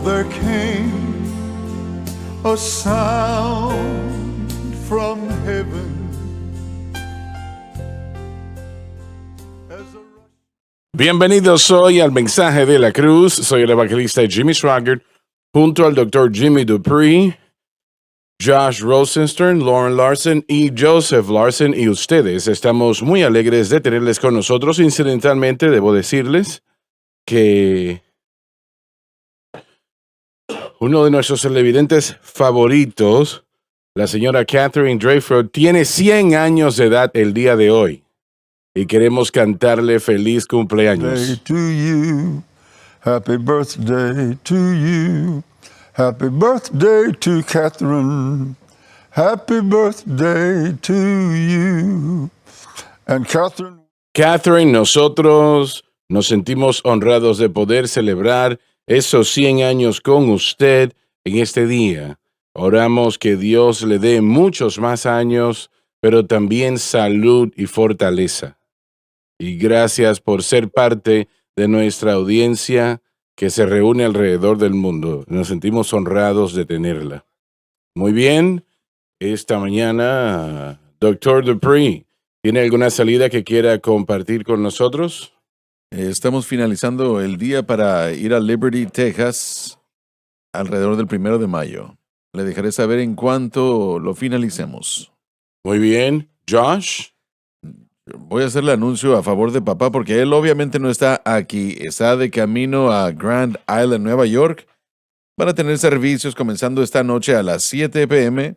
there came a sound from heaven. Bienvenidos hoy al Mensaje de la Cruz. Soy el evangelista Jimmy Swaggart, junto al Dr. Jimmy Dupree, Josh Rosenstern, Lauren Larson y Joseph Larson, y ustedes. Estamos muy alegres de tenerles con nosotros. Incidentalmente, debo decirles que uno de nuestros televidentes favoritos, la señora Catherine Drayford, tiene 100 años de edad el día de hoy. Y queremos cantarle feliz cumpleaños. Day to you. Happy birthday to you. Happy birthday to Catherine. Happy birthday to you. And Catherine, nosotros nos sentimos honrados de poder celebrar esos 100 años con usted en este día. Oramos que Dios le dé muchos más años, pero también salud y fortaleza. Y gracias por ser parte de nuestra audiencia que se reúne alrededor del mundo. Nos sentimos honrados de tenerla. Muy bien, esta mañana, Dr. Dupree, ¿tiene alguna salida que quiera compartir con nosotros? Estamos finalizando el día para ir a Liberty, Texas, alrededor del 1 de mayo. Le dejaré saber en cuanto lo finalicemos. Muy bien. Josh. Voy a hacer el anuncio a favor de papá porque él obviamente no está aquí. Está de camino a Grand Island, Nueva York. Van a tener servicios comenzando esta noche a las 7 p.m.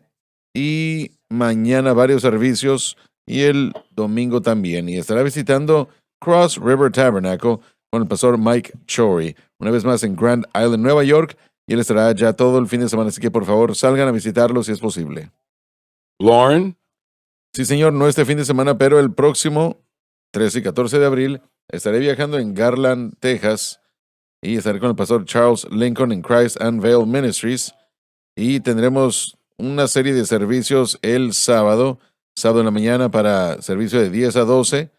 y mañana varios servicios y el domingo también. Y estará visitando Cross River Tabernacle con el pastor Mike Chory. Una vez más en Grand Island, Nueva York. Y él estará ya todo el fin de semana. Así que por favor salgan a visitarlo si es posible. Lauren. Sí, señor, no este fin de semana, pero el próximo 13 y 14 de abril estaré viajando en Garland, Texas, y estaré con el pastor Charles Lincoln en Christ Unveiled Ministries, y tendremos una serie de servicios el sábado en la mañana para servicio de 10 a 12,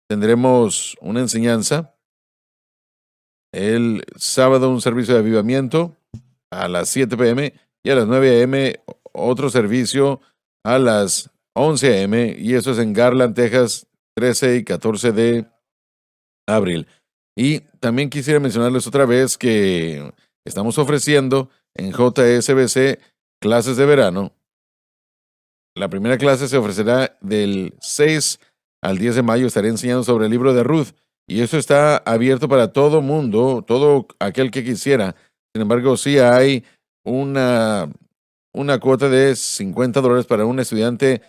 tendremos una enseñanza, el sábado un servicio de avivamiento a las 7 p.m. y a las 9 a.m. otro servicio a las 11 a.m. y eso es en Garland, Texas, 13 y 14 de abril. Y también quisiera mencionarles otra vez que estamos ofreciendo en JSBC clases de verano. La primera clase se ofrecerá del 6 al 10 de mayo. Estaré enseñando sobre el libro de Ruth y eso está abierto para todo mundo, todo aquel que quisiera. Sin embargo, sí hay una cuota de $50 para un estudiante.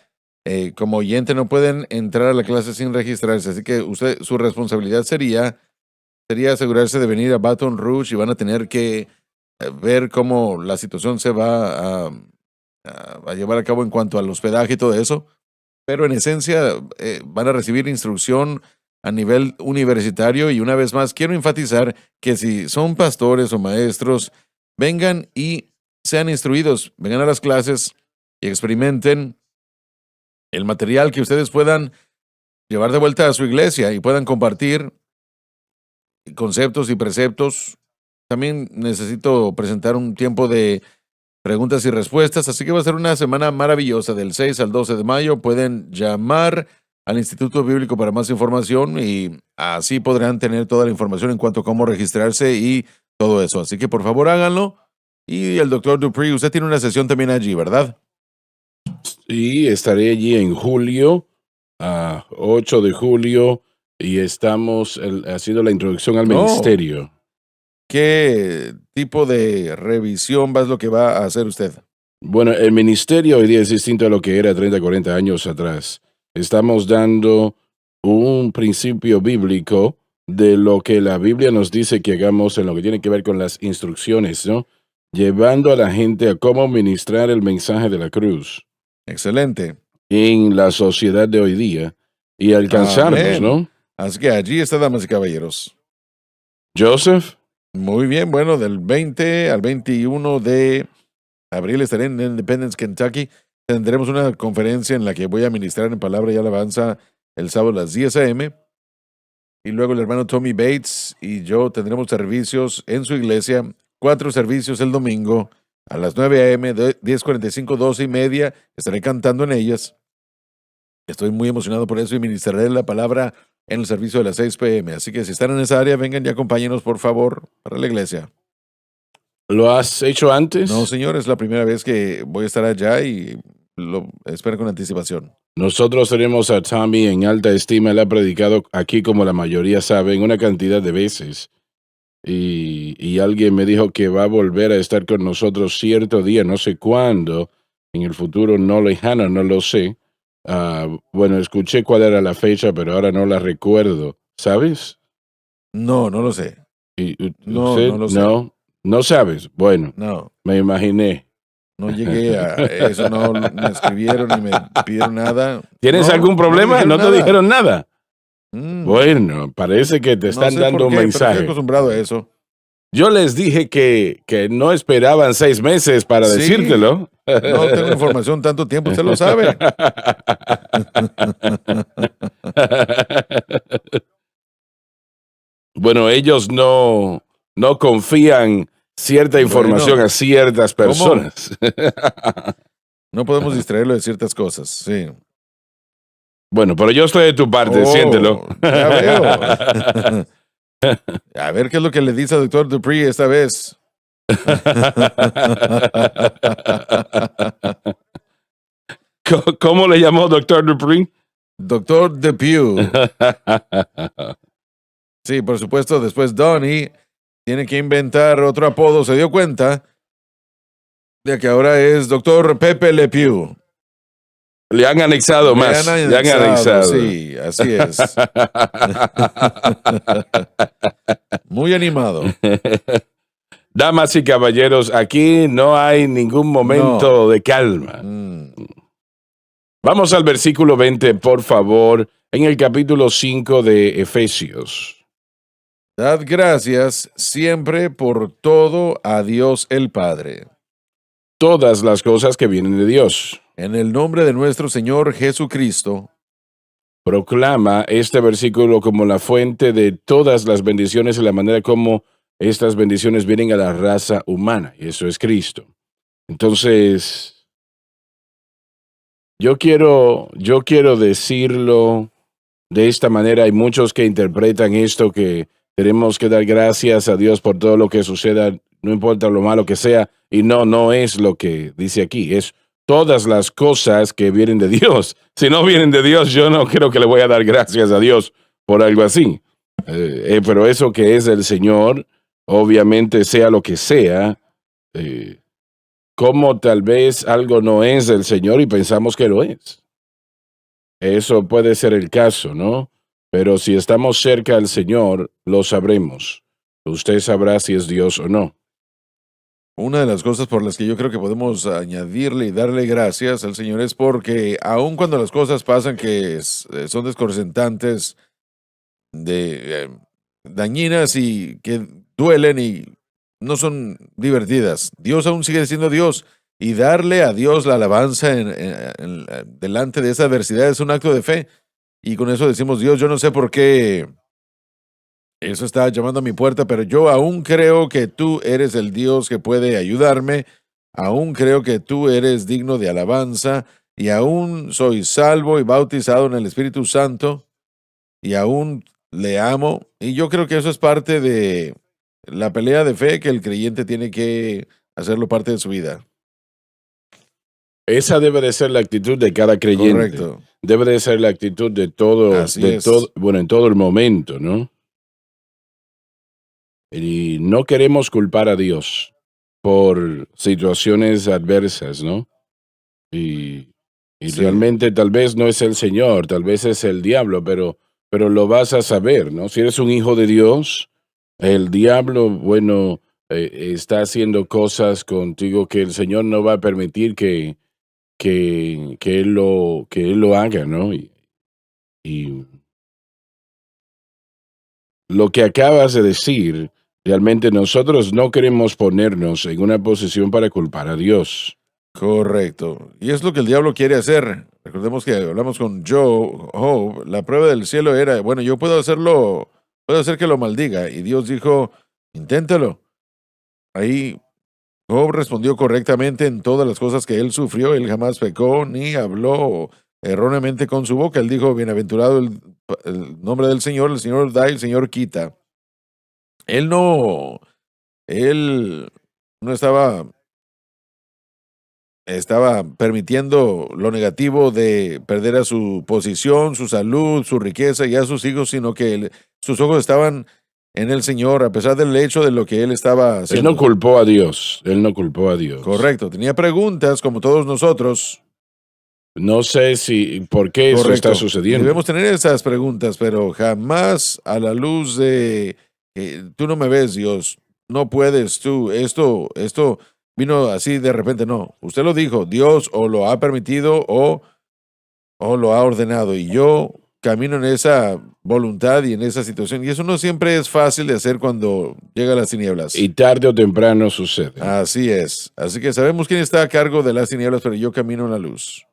Como oyente no pueden entrar a la clase sin registrarse, así que su responsabilidad sería asegurarse de venir a Baton Rouge y van a tener que ver cómo la situación se va a llevar a cabo en cuanto al hospedaje y todo eso, pero en esencia van a recibir instrucción a nivel universitario y una vez más quiero enfatizar que si son pastores o maestros, vengan y sean instruidos, vengan a las clases y experimenten el material que ustedes puedan llevar de vuelta a su iglesia y puedan compartir conceptos y preceptos. También necesito presentar un tiempo de preguntas y respuestas, así que va a ser una semana maravillosa del 6 al 12 de mayo. Pueden llamar al Instituto Bíblico para más información y así podrán tener toda la información en cuanto a cómo registrarse y todo eso. Así que por favor háganlo. Y el Dr. Dupree, usted tiene una sesión también allí, ¿verdad? Sí, estaré allí en julio, 8 de julio, y estamos haciendo la introducción al ministerio. ¿Qué tipo de revisión es lo que va a hacer usted? Bueno, el ministerio hoy día es distinto a lo que era 30, 40 años atrás. Estamos dando un principio bíblico de lo que la Biblia nos dice que hagamos en lo que tiene que ver con las instrucciones, ¿no? Llevando a la gente a cómo ministrar el mensaje de la cruz. Excelente. En la sociedad de hoy día y alcanzarnos, Amén. ¿no? Así que allí está, damas y caballeros. Joseph. Muy bien, bueno, del 20 al 21 de abril estaré en Independence, Kentucky. Tendremos una conferencia en la que voy a ministrar en palabra y alabanza el sábado a las 10 a.m. Y luego el hermano Tommy Bates y yo tendremos servicios en su iglesia 4 servicios el domingo a las 9 a.m., 10:45, 12:30. Estaré cantando en ellas. Estoy muy emocionado por eso y ministraré la palabra en el servicio de las 6 p.m. Así que si están en esa área, vengan y acompáñenos, por favor, para la iglesia. ¿Lo has hecho antes? No, señor, es la primera vez que voy a estar allá y lo espero con anticipación. Nosotros tenemos a Tommy en alta estima. Él ha predicado aquí, como la mayoría saben, una cantidad de veces. Y alguien me dijo que va a volver a estar con nosotros cierto día, no sé cuándo, en el futuro no lejano, no lo sé. Bueno, escuché cuál era la fecha, pero ahora no la recuerdo. ¿Sabes? No, no lo sé. No, ¿Usted? no lo sé. No sabes. Bueno, No, me imaginé. no llegué a eso, no me escribieron ni me pidieron nada. ¿Tienes No, algún problema? me ¿No te dijeron nada? Mm, Bueno, parece que te no están sé dando por un qué, pero estoy mensaje. acostumbrado a eso. Yo les dije que no esperaban 6 meses para Sí, decírtelo. no tengo información tanto tiempo, usted lo sabe. Bueno, ellos no confían cierta información Bueno, a ciertas ¿cómo? personas. No podemos distraerlo de ciertas cosas, sí. Bueno, pero yo estoy de tu parte, siéntelo. Ya veo. A ver qué es lo que le dice al doctor Dupree esta vez. ¿Cómo le llamó Dr. Dupree? Doctor Depew. Sí, por supuesto, después Donnie tiene que inventar otro apodo. Se dio cuenta de que ahora es Doctor Pepe Le Pew. Le han anexado Le más. han Le han anexado, anexado. sí, así es. Muy animado. Damas y caballeros, aquí no hay ningún momento de calma. Vamos al versículo 20, por favor, en el capítulo 5 de Efesios. Dad gracias siempre por todo a Dios el Padre, Todas las cosas que vienen de Dios. en el nombre de nuestro Señor Jesucristo. Proclama este versículo como la fuente de todas las bendiciones y la manera como estas bendiciones vienen a la raza humana, y eso es Cristo. Entonces, yo quiero decirlo de esta manera. Hay muchos que interpretan esto, que tenemos que dar gracias a Dios por todo lo que suceda, no importa lo malo que sea, y no es lo que dice aquí, es todas las cosas que vienen de Dios. Si no vienen de Dios, yo no creo que le voy a dar gracias a Dios por algo así. Pero eso que es del Señor, obviamente sea lo que sea, como tal vez algo no es del Señor y pensamos que lo es. Eso puede ser el caso, ¿no? Pero si estamos cerca del Señor, lo sabremos. Usted sabrá si es Dios o no. Una de las cosas por las que yo creo que podemos añadirle y darle gracias al Señor es porque aun cuando las cosas pasan que son desconcertantes, dañinas y que duelen y no son divertidas, Dios aún sigue siendo Dios, y darle a Dios la alabanza delante de esa adversidad es un acto de fe. Y con eso decimos: Dios, yo no sé por qué eso está llamando a mi puerta, pero yo aún creo que tú eres el Dios que puede ayudarme, aún creo que tú eres digno de alabanza, y aún soy salvo y bautizado en el Espíritu Santo, y aún le amo. Y yo creo que eso es parte de la pelea de fe que el creyente tiene que hacerlo parte de su vida. Esa debe de ser la actitud de cada creyente. Correcto. Debe de ser la actitud de todo, Así es. bueno, en todo el momento, ¿no? Y no queremos culpar a Dios por situaciones adversas, ¿no? Y Sí. realmente tal vez no es el Señor, tal vez es el diablo, pero lo vas a saber, ¿no? Si eres un hijo de Dios, el diablo, bueno, está haciendo cosas contigo que el Señor no va a permitir que él lo haga, ¿no? Y lo que acabas de decir, realmente nosotros no queremos ponernos en una posición para culpar a Dios. Correcto. Y es lo que el diablo quiere hacer. Recordemos que hablamos con Job. La prueba del cielo era: bueno, yo puedo hacer que lo maldiga. Y Dios dijo: inténtalo. ahí Job respondió correctamente en todas las cosas que él sufrió. Él jamás pecó ni habló erróneamente con su boca. Él dijo, bienaventurado el nombre del Señor, el Señor da y el Señor quita. Él no, él no estaba permitiendo lo negativo de perder a su posición, su salud, su riqueza y a sus hijos, sino que sus ojos estaban en el Señor, a pesar del hecho de lo que él estaba Él haciendo. no culpó a Dios. Él no culpó a Dios. Correcto, tenía preguntas como todos nosotros. No sé si por qué eso Correcto. está Y sucediendo. debemos tener esas preguntas, pero jamás a la luz de tú no me ves, Dios, no puedes tú, esto vino así de repente, no. Usted lo dijo, Dios o lo ha permitido o lo ha ordenado, y yo camino en esa voluntad y en esa situación, y eso no siempre es fácil de hacer cuando llegan las tinieblas. Y tarde o temprano sucede. Así es. Así que sabemos quién está a cargo de las tinieblas, pero yo camino en la luz.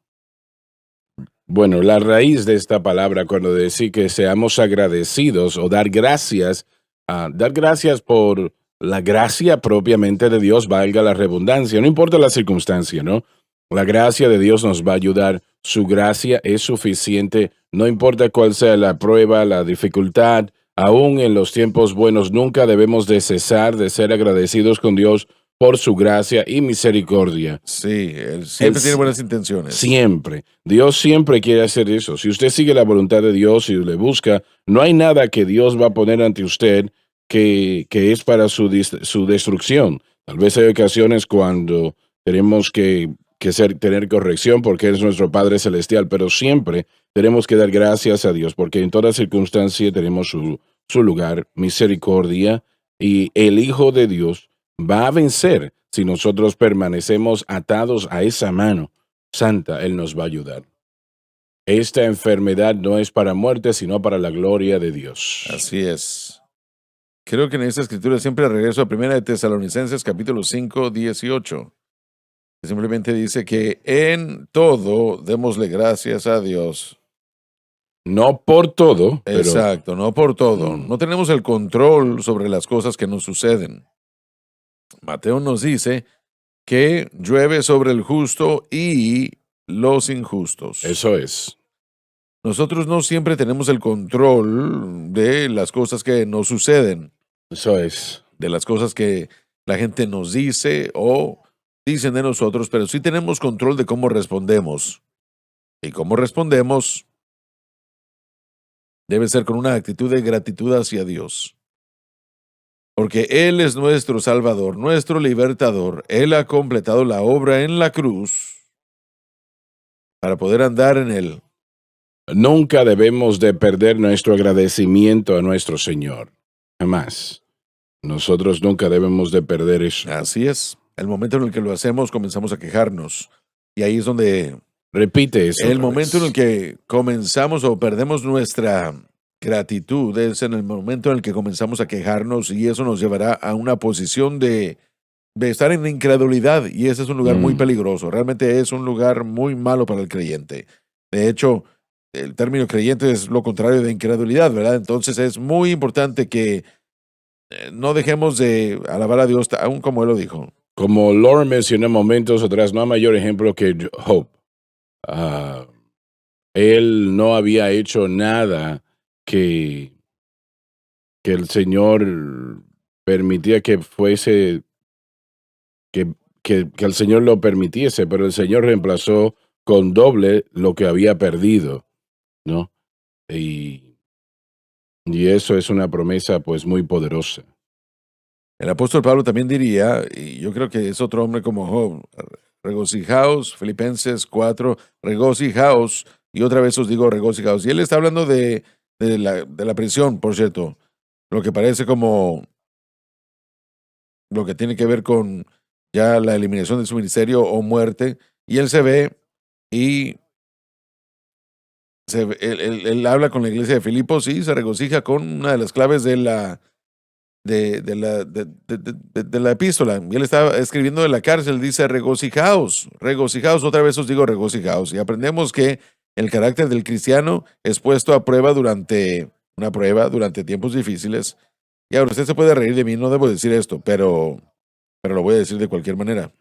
Bueno, la raíz de esta palabra, cuando decir que seamos agradecidos o dar gracias por la gracia propiamente de Dios, valga la redundancia, no importa la circunstancia, ¿no? La gracia de Dios nos va a ayudar, su gracia es suficiente, no importa cuál sea la prueba, la dificultad, aún en los tiempos buenos, nunca debemos de cesar de ser agradecidos con Dios por su gracia y misericordia. Sí, él siempre tiene buenas intenciones. Siempre. Dios siempre quiere hacer eso. Si usted sigue la voluntad de Dios y le busca, no hay nada que Dios va a poner ante usted que es para su destrucción. Tal vez hay ocasiones cuando tenemos que tener corrección porque es nuestro Padre Celestial, pero siempre tenemos que dar gracias a Dios porque en toda circunstancia tenemos su lugar, misericordia, y el Hijo de Dios va a vencer si nosotros permanecemos atados a esa mano santa. Él nos va a ayudar. Esta enfermedad no es para muerte, sino para la gloria de Dios. Así es. Creo que en esta escritura siempre regreso a 1 de Tesalonicenses capítulo 5, 18. Simplemente dice que en todo démosle gracias a Dios. No por todo, pero Exacto, no por todo. No tenemos el control sobre las cosas que nos suceden. Mateo nos dice que llueve sobre el justo y los injustos. eso es. Nosotros no siempre tenemos el control de las cosas que nos suceden, Eso es. de las cosas que la gente nos dice o dicen de nosotros, pero sí tenemos control de cómo respondemos. Y cómo respondemos debe ser con una actitud de gratitud hacia Dios. Porque Él es nuestro Salvador, nuestro Libertador. Él ha completado la obra en la cruz para poder andar en Él. Nunca debemos de perder nuestro agradecimiento a nuestro Señor. Jamás. Nosotros nunca debemos de perder eso. Así es. El momento en el que lo hacemos, comenzamos a quejarnos. Y ahí es donde Repite eso. el otra momento en vez. el que comenzamos o perdemos nuestra gratitud es en el momento en el que comenzamos a quejarnos, y eso nos llevará a una posición de estar en incredulidad, y ese es un lugar muy peligroso. Realmente es un lugar muy malo para el creyente. De hecho, el término creyente es lo contrario de incredulidad, ¿verdad? Entonces es muy importante que no dejemos de alabar a Dios, aún como Él lo dijo. Como Lauren mencionó momentos atrás, no hay mayor ejemplo que Job. Él no había hecho nada que el Señor permitía que fuese, que el Señor lo permitiese, pero el Señor reemplazó con doble lo que había perdido, ¿no? Y eso es una promesa pues muy poderosa. El apóstol Pablo también diría, y yo creo que es otro hombre como Job, regocijaos, Filipenses 4, regocijaos, y otra vez os digo regocijaos. Y él está hablando de la prisión, por cierto, lo que parece como lo que tiene que ver con ya la eliminación de su ministerio o muerte, y él se ve y él habla con la iglesia de Filipos y se regocija con una de las claves de la epístola. Y él está escribiendo de la cárcel, dice regocijaos, regocijaos, otra vez os digo regocijaos. Y aprendemos que el carácter del cristiano es puesto a prueba durante tiempos difíciles. Y ahora usted se puede reír de mí, no debo decir esto, pero pero lo voy a decir de cualquier manera.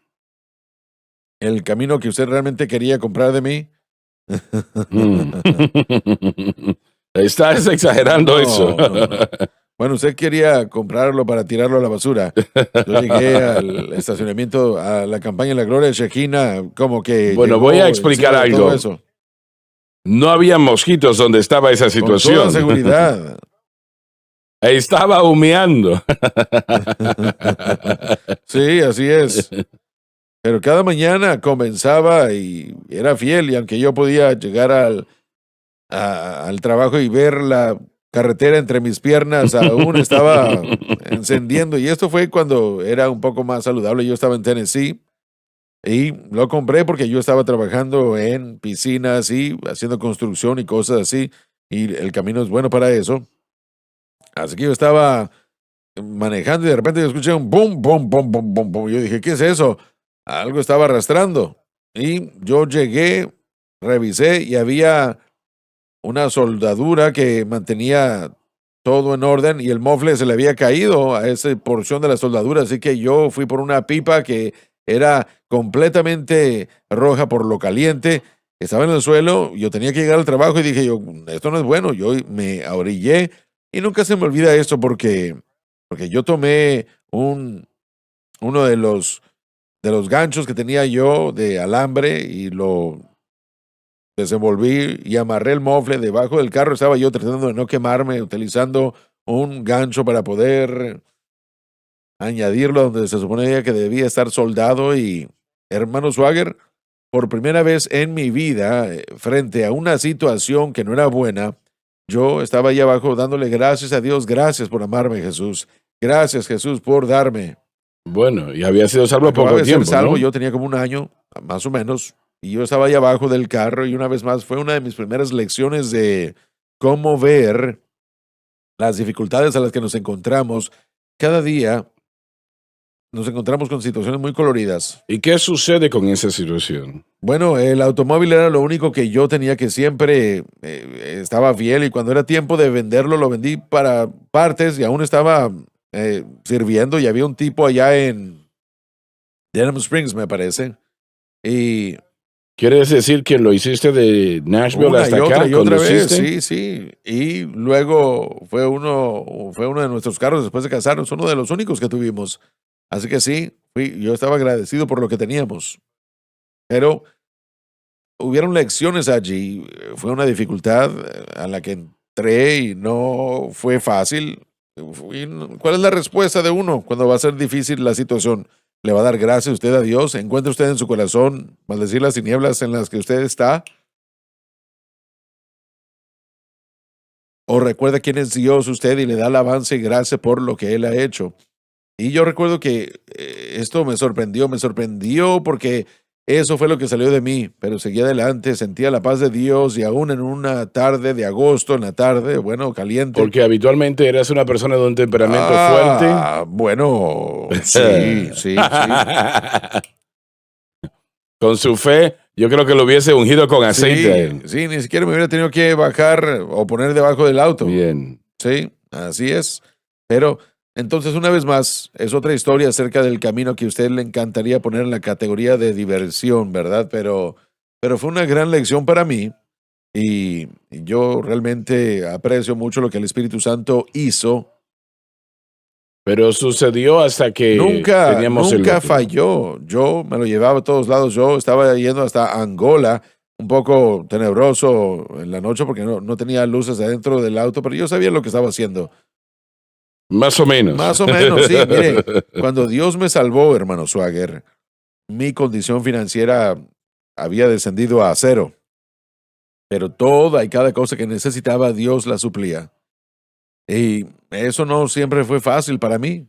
El camino que usted realmente quería comprar de mí. Mm. Estás exagerando eso. No. Bueno, usted quería comprarlo para tirarlo a la basura. Yo llegué al estacionamiento, a la campaña de la Gloria de Shekina, como que Bueno, llegó voy a explicar encima de todo algo. eso. No había mosquitos donde estaba esa Con situación. toda seguridad. Estaba humeando. Sí, así es. Pero cada mañana comenzaba y era fiel, y aunque yo podía llegar al trabajo y ver la carretera entre mis piernas, aún estaba encendiendo. Y esto fue cuando era un poco más saludable. Yo estaba en Tennessee y lo compré porque yo estaba trabajando en piscinas y haciendo construcción y cosas así. Y el camino es bueno para eso. Así que yo estaba manejando y de repente yo escuché un boom, boom, boom, boom, boom, boom. Yo dije, ¿qué es eso? Algo estaba arrastrando. Y yo llegué, revisé y había una soldadura que mantenía todo en orden y el mofle se le había caído a esa porción de la soldadura. Así que yo fui por una pipa que era completamente roja por lo caliente. Estaba en el suelo, yo tenía que llegar al trabajo y dije yo, esto no es bueno. Yo me ahorillé y nunca se me olvida esto porque yo tomé uno de los ganchos que tenía yo de alambre y lo desenvolví y amarré el mofle debajo del carro. Estaba yo tratando de no quemarme, utilizando un gancho para poder añadirlo donde se suponía que debía estar soldado. Y, hermano Swagger, por primera vez en mi vida, frente a una situación que no era buena, yo estaba ahí abajo dándole gracias a Dios. Gracias por amarme, Jesús. Gracias, Jesús, por darme. Bueno, y había sido salvo Acababa poco de ser tiempo, salvo, ¿no? yo tenía como un año, más o menos, y yo estaba ahí abajo del carro y una vez más fue una de mis primeras lecciones de cómo ver las dificultades a las que nos encontramos. Cada día nos encontramos con situaciones muy coloridas. ¿Y qué sucede con esa situación? Bueno, el automóvil era lo único que yo tenía que siempre estaba fiel, y cuando era tiempo de venderlo lo vendí para partes y aún estaba sirviendo, y había un tipo allá en Denham Springs, me parece. Y ¿Quieres decir que lo hiciste de Nashville una hasta y otra acá? y otra vez, ¿Conduciste? sí, sí. Y luego fue uno de nuestros carros después de casarnos, uno de los únicos que tuvimos. Así que sí, yo estaba agradecido por lo que teníamos. Pero hubieron lecciones allí. Fue una dificultad a la que entré y no fue fácil. ¿Cuál es la respuesta de uno cuando va a ser difícil la situación? ¿Le va a dar gracias usted a Dios? ¿Encuentra usted en su corazón maldecir las tinieblas en las que usted está? ¿O recuerda quién es Dios usted y le da alabanza y gracia por lo que Él ha hecho? Y yo recuerdo que esto me sorprendió porque eso fue lo que salió de mí, pero seguí adelante, sentía la paz de Dios, y aún en una tarde de agosto, en la tarde, bueno, caliente. Porque habitualmente eras una persona de un temperamento fuerte. Bueno, sí, sí, sí. Con su fe, yo creo que lo hubiese ungido con aceite a Sí, él. sí, ni siquiera me hubiera tenido que bajar o poner debajo del auto. Bien. Sí, así es. Pero entonces, una vez más, es otra historia acerca del camino que a usted le encantaría poner en la categoría de diversión, ¿verdad? Pero fue una gran lección para mí, y yo realmente aprecio mucho lo que el Espíritu Santo hizo. Pero sucedió hasta que Nunca, teníamos el nunca otro. falló. Yo me lo llevaba a todos lados. Yo estaba yendo hasta Angola, un poco tenebroso en la noche porque no tenía luces adentro del auto, pero yo sabía lo que estaba haciendo. Más o menos. Más o menos, sí. Mire, cuando Dios me salvó, hermano Swagger, mi condición financiera había descendido a cero, pero toda y cada cosa que necesitaba, Dios la suplía. Y eso no siempre fue fácil para mí.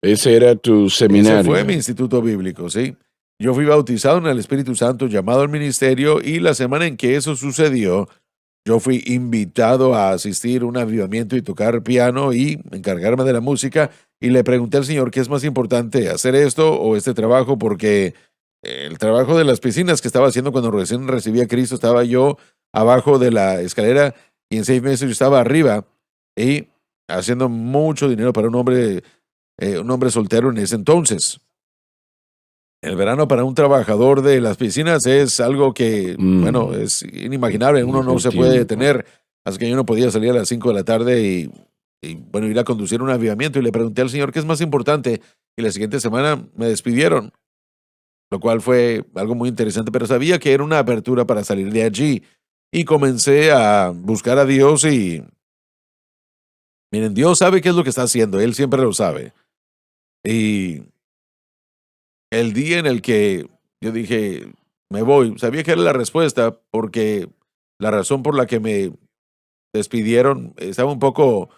Ese era tu Ese seminario. fue mi instituto bíblico, ¿sí? Yo fui bautizado en el Espíritu Santo, llamado al ministerio, y la semana en que eso sucedió, yo fui invitado a asistir a un avivamiento y tocar piano y encargarme de la música, y le pregunté al Señor, ¿qué es más importante, hacer esto o este trabajo? Porque el trabajo de las piscinas que estaba haciendo cuando recién recibí a Cristo, estaba yo abajo de la escalera, y en 6 meses yo estaba arriba y haciendo mucho dinero para un hombre soltero en ese entonces. El verano para un trabajador de las piscinas es algo que, bueno, Mm, es inimaginable. Uno no se puede tiempo. detener. Así que yo no podía salir a las 5 de la tarde bueno, ir a conducir un avivamiento. Y le pregunté al Señor qué es más importante. Y la siguiente semana me despidieron, lo cual fue algo muy interesante, pero sabía que era una apertura para salir de allí. Y comencé a buscar a Dios y, miren, Dios sabe qué es lo que está haciendo. Él siempre lo sabe. Y el día en el que yo dije, me voy, sabía que era la respuesta porque la razón por la que me despidieron estaba un poco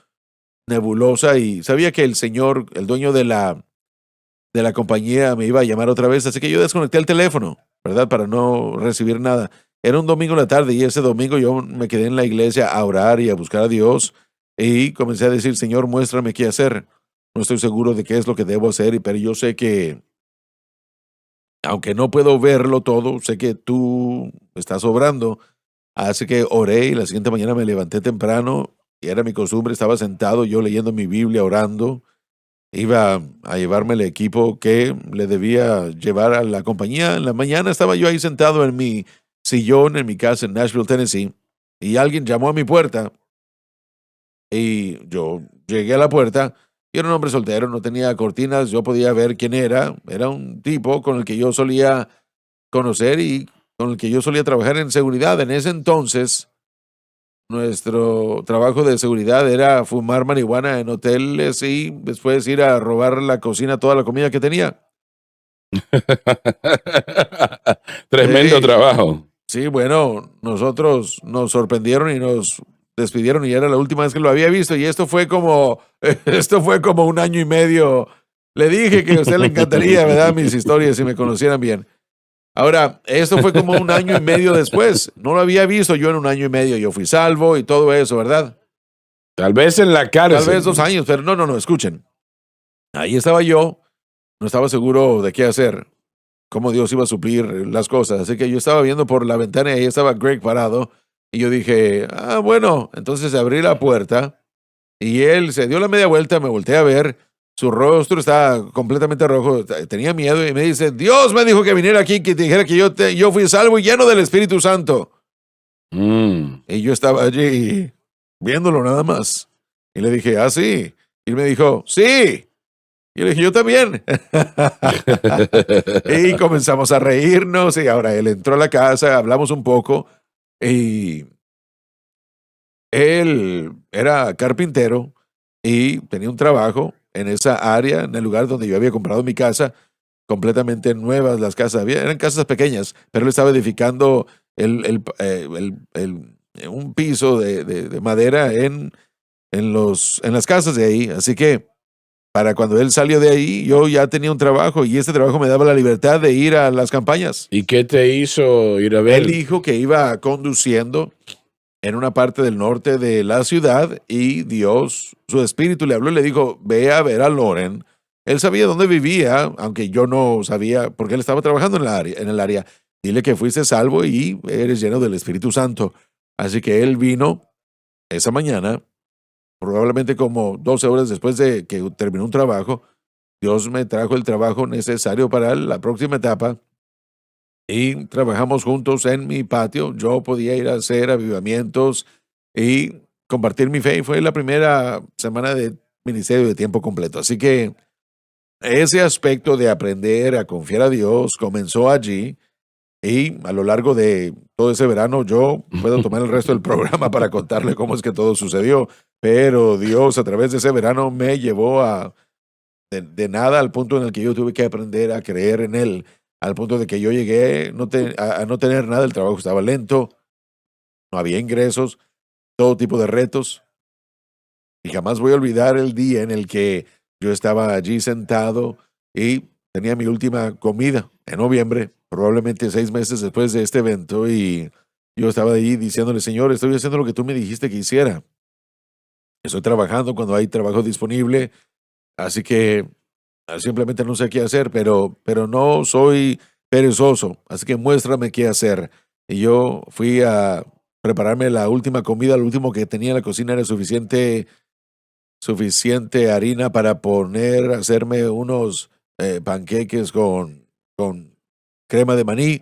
nebulosa y sabía que el señor, el dueño de la compañía, me iba a llamar otra vez, así que yo desconecté el teléfono, ¿verdad? Para no recibir nada. Era un domingo en la tarde y ese domingo yo me quedé en la iglesia a orar y a buscar a Dios y comencé a decir, Señor, muéstrame qué hacer. No estoy seguro de qué es lo que debo hacer, pero yo sé que aunque no puedo verlo todo, sé que tú estás obrando. Así que oré y la siguiente mañana me levanté temprano y era mi costumbre, estaba sentado yo leyendo mi Biblia, orando. Iba a llevarme el equipo que le debía llevar a la compañía. En la mañana estaba yo ahí sentado en mi sillón en mi casa en Nashville, Tennessee, y alguien llamó a mi puerta y yo llegué a la puerta. Yo era un hombre soltero, no tenía cortinas, yo podía ver quién era. Era un tipo con el que yo solía conocer y con el que yo solía trabajar en seguridad. En ese entonces, nuestro trabajo de seguridad era fumar marihuana en hoteles y después ir a robar la cocina toda la comida que tenía. Tremendo Sí, trabajo. sí, bueno, nosotros nos sorprendieron y nos despidieron y era la última vez que lo había visto y esto fue como, esto fue como un año y medio. Le dije que a usted le encantaría, ¿verdad? Mis historias si me conocieran bien. Ahora, esto fue como un año y medio después. No lo había visto yo en un año y medio. Yo fui salvo y todo eso, ¿verdad? Tal vez en la Tal vez 2 cárcel. años, pero no, escuchen. Ahí estaba yo, no estaba seguro de qué hacer, cómo Dios iba a suplir las cosas. Así que yo estaba viendo por la ventana y ahí estaba Greg parado. Y yo dije, bueno, entonces abrí la puerta y él se dio la media vuelta, me volteé a ver. Su rostro estaba completamente rojo, tenía miedo y me dice, Dios me dijo que viniera aquí, que te dijera que yo fui salvo y lleno del Espíritu Santo. Mm. Y yo estaba allí viéndolo nada más. Y le dije, sí. Y él me dijo, sí. Y yo le dije, yo también. Y comenzamos a reírnos y ahora él entró a la casa, hablamos un poco y él era carpintero y tenía un trabajo en esa área, en el lugar donde yo había comprado mi casa, completamente nuevas las casas. Eran casas pequeñas, pero él estaba edificando un piso de madera en las casas de ahí. Así que para cuando él salió de ahí, yo ya tenía un trabajo y este trabajo me daba la libertad de ir a las campañas. ¿Y qué te hizo ir a Él ver? dijo que iba conduciendo en una parte del norte de la ciudad y Dios, su espíritu le habló y le dijo, ve a ver a Loren. Él sabía dónde vivía, aunque yo no sabía, porque él estaba trabajando en el área. Dile que fuiste salvo y eres lleno del Espíritu Santo. Así que él vino esa mañana, probablemente como 12 horas después de que terminó un trabajo. Dios me trajo el trabajo necesario para la próxima etapa y trabajamos juntos en mi patio. Yo podía ir a hacer avivamientos y compartir mi fe. Y fue la primera semana de ministerio de tiempo completo. Así que ese aspecto de aprender a confiar a Dios comenzó allí. Y a lo largo de todo ese verano, yo puedo tomar el resto del programa para contarle cómo es que todo sucedió. Pero Dios, a través de ese verano, me llevó de nada al punto en el que yo tuve que aprender a creer en Él, al punto de que yo llegué a no tener nada, el trabajo estaba lento, no había ingresos, todo tipo de retos, y jamás voy a olvidar el día en el que yo estaba allí sentado y tenía mi última comida en noviembre, probablemente 6 meses después de este evento, y yo estaba allí diciéndole, Señor, estoy haciendo lo que tú me dijiste que hiciera. Estoy trabajando cuando hay trabajo disponible, así que simplemente no sé qué hacer, pero no soy perezoso, así que muéstrame qué hacer. Y yo fui a prepararme la última comida, lo último que tenía en la cocina era suficiente harina para hacerme unos panqueques con con crema de maní.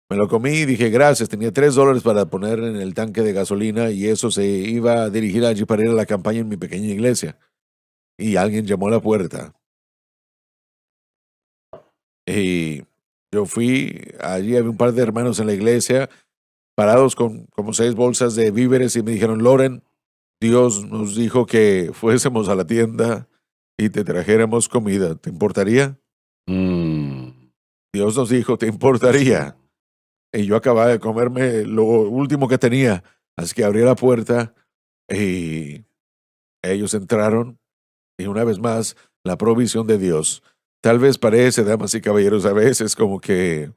Me lo comí y dije gracias. Tenía $3 para poner en el tanque de gasolina y eso se iba a dirigir allí para ir a la campaña en mi pequeña iglesia. Y alguien llamó a la puerta. Y yo fui, allí había un par de hermanos en la iglesia parados con como 6 bolsas de víveres y me dijeron, Loren, Dios nos dijo que fuésemos a la tienda y te trajéramos comida. ¿Te importaría? Dios nos dijo, ¿te importaría? Y yo acababa de comerme lo último que tenía. Así que abrí la puerta y ellos entraron y una vez más la provisión de Dios. Tal vez parece, damas y caballeros, a veces como que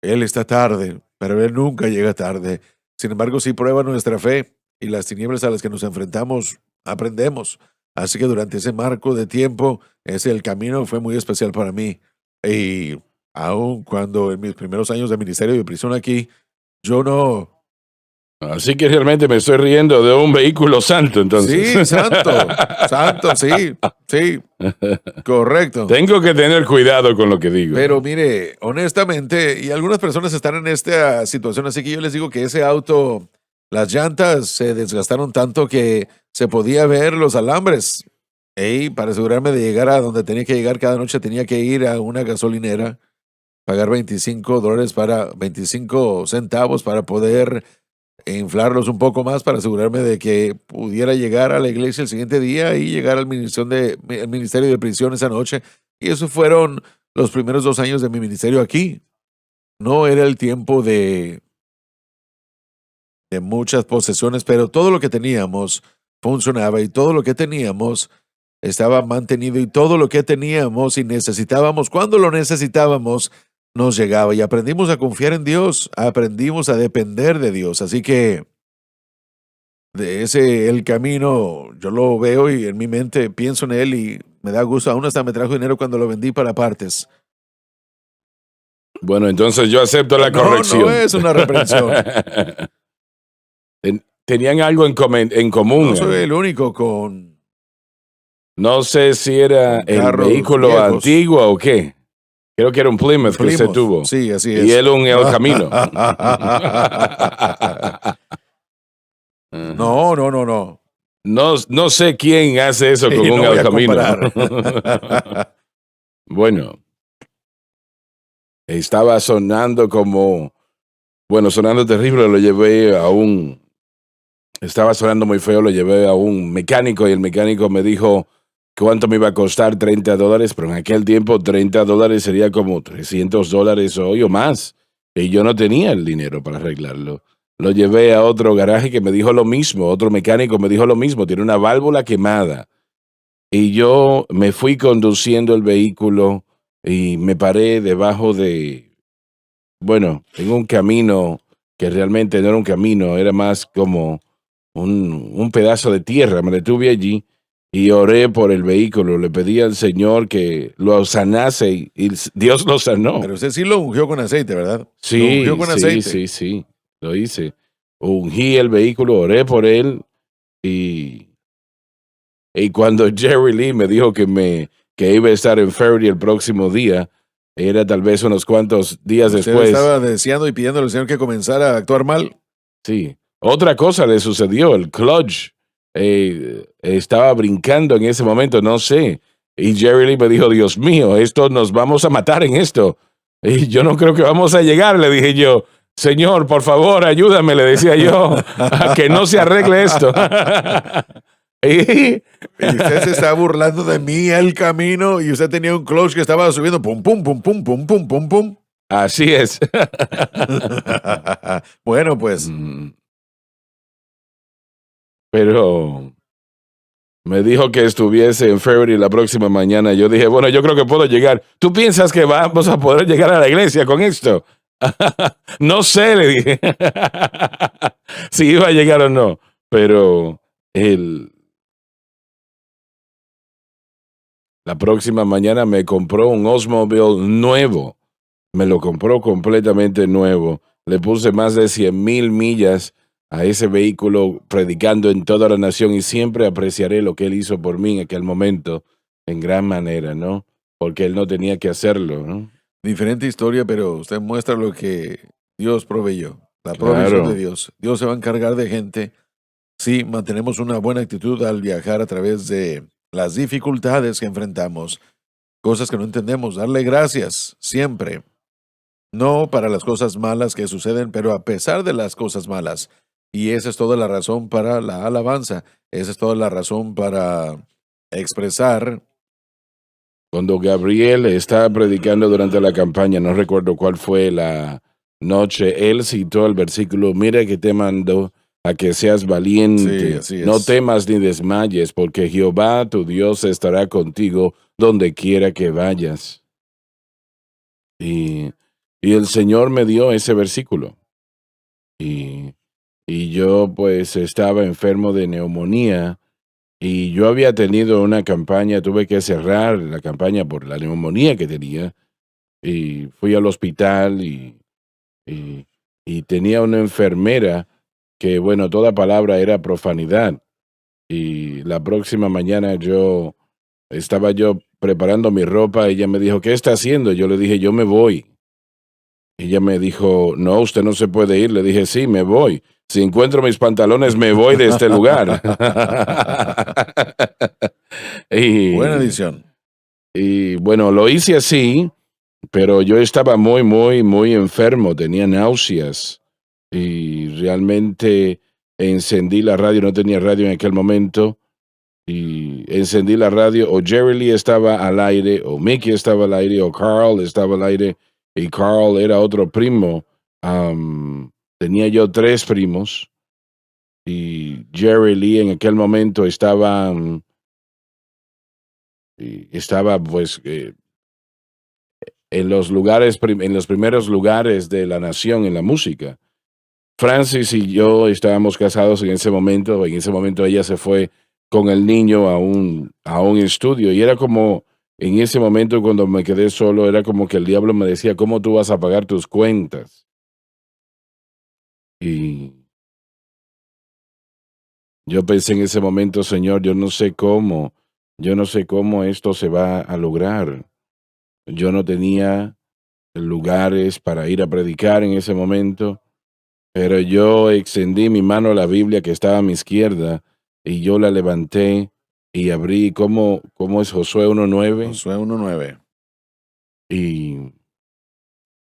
Él está tarde, pero Él nunca llega tarde. Sin embargo, si prueba nuestra fe y las tinieblas a las que nos enfrentamos, aprendemos. Así que durante ese marco de tiempo, el camino fue muy especial para mí. Y aun cuando en mis primeros años de ministerio de prisión aquí, yo no... Así que realmente me estoy riendo de un vehículo santo, entonces. Sí, santo, sí, correcto. Tengo que tener cuidado con lo que digo. Pero mire, honestamente, y algunas personas están en esta situación, así que yo les digo que ese auto, las llantas se desgastaron tanto que se podía ver los alambres. Y para asegurarme de llegar a donde tenía que llegar cada noche, tenía que ir a una gasolinera, pagar $25 centavos para poder inflarlos un poco más para asegurarme de que pudiera llegar a la iglesia el siguiente día y llegar al ministerio de prisión esa noche. Y esos fueron los primeros 2 años de mi ministerio aquí. No era el tiempo de muchas posesiones, pero todo lo que teníamos funcionaba y todo lo que teníamos estaba mantenido y todo lo que teníamos y necesitábamos, cuando lo necesitábamos, nos llegaba y aprendimos a confiar en Dios, aprendimos a depender de Dios. Así que el camino, yo lo veo y en mi mente pienso en él y me da gusto. Aún hasta me trajo dinero cuando lo vendí para partes. Bueno, entonces yo acepto la corrección. No es una reprensión. Tenían algo en común. No soy el único con... No sé si era el vehículo viejos. Antiguo o qué. Creo que era un Plymouth que usted tuvo. Sí, así es. Y él un El Camino. No. No sé quién hace eso con un El Camino. Bueno, estaba sonando sonando terrible, lo llevé estaba sonando muy feo, lo llevé a un mecánico y el mecánico me dijo cuánto me iba a costar, $30, pero en aquel tiempo $30 sería como $300 hoy o más. Y yo no tenía el dinero para arreglarlo. Lo llevé a otro garaje que me dijo lo mismo, otro mecánico me dijo lo mismo, tiene una válvula quemada. Y yo me fui conduciendo el vehículo y me paré debajo en un camino que realmente no era un camino, era más como un pedazo de tierra. Me detuve allí y oré por el vehículo, le pedí al Señor que lo sanase y Dios lo sanó. Pero usted sí lo ungió con aceite, ¿verdad? Sí, Lo ungió con aceite. sí, lo hice. Ungí el vehículo, oré por él y cuando Jerry Lee me dijo que iba a estar en Ferry el próximo día, era tal vez unos cuantos días ¿Usted después. estaba deseando y pidiéndole al Señor que comenzara a actuar mal? Sí. Otra cosa le sucedió, el clutch estaba brincando en ese momento, no sé. Y Jerry Lee me dijo, Dios mío, nos vamos a matar en esto. Y yo no creo que vamos a llegar, le dije yo. Señor, por favor, ayúdame, le decía yo, a que no se arregle esto. Y usted se está burlando de mí el camino y usted tenía un clutch que estaba subiendo pum, pum, pum, pum, pum, pum, pum, pum. Así es. Bueno, pues. Pero me dijo que estuviese en Ferry la próxima mañana. Yo dije, bueno, yo creo que puedo llegar. ¿Tú piensas que vamos a poder llegar a la iglesia con esto? No sé, le dije. Si iba a llegar o no. Pero la próxima mañana me compró un Oldsmobile nuevo. Me lo compró completamente nuevo. Le puse más de 100,000 millas a ese vehículo, predicando en toda la nación, y siempre apreciaré lo que él hizo por mí en aquel momento en gran manera, ¿no? Porque él no tenía que hacerlo, ¿no? Diferente historia, pero usted muestra lo que Dios proveyó, la provisión de Claro. Dios. Dios se va a encargar de gente si mantenemos una buena actitud al viajar a través de las dificultades que enfrentamos, cosas que no entendemos. Darle gracias siempre, no para las cosas malas que suceden, pero a pesar de las cosas malas. Y esa es toda la razón para la alabanza. Esa es toda la razón para expresar. Cuando Gabriel estaba predicando durante la campaña, no recuerdo cuál fue la noche, él citó el versículo, mira que te mando a que seas Sí, valiente, así no es. temas ni desmayes, porque Jehová tu Dios estará contigo donde quiera que vayas. Y, y el Señor me dio ese versículo. Y, y yo pues estaba enfermo de neumonía y yo había tenido una campaña, tuve que cerrar la campaña por la neumonía que tenía y fui al hospital y, y tenía una enfermera que, bueno, toda palabra era profanidad. Y la próxima mañana estaba yo preparando mi ropa, ella me dijo, ¿qué está haciendo? Yo le dije, yo me voy. Ella me dijo, no, usted no se puede ir. Le dije, sí, me voy. Si encuentro mis pantalones, me voy de este lugar. Buena y, edición. y bueno, lo hice así, pero yo estaba muy, muy, muy enfermo, tenía náuseas y realmente encendí la radio, no tenía radio en aquel momento, y encendí la radio, o Jerry Lee estaba al aire, o Mickey estaba al aire, o Carl estaba al aire, y Carl era otro primo. Tenía yo 3 primos, y Jerry Lee en aquel momento estaba pues en los lugares, en los primeros lugares de la nación en la música. Francis y yo estábamos casados en ese momento ella se fue con el niño a un estudio y era como, en ese momento cuando me quedé solo, era como que el diablo me decía, ¿cómo tú vas a pagar tus cuentas? Y yo pensé en ese momento, Señor, yo no sé cómo esto se va a lograr. Yo no tenía lugares para ir a predicar en ese momento. Pero yo extendí mi mano a la Biblia que estaba a mi izquierda y yo la levanté y abrí, ¿cómo es Josué 1:9? Josué 1:9. Y,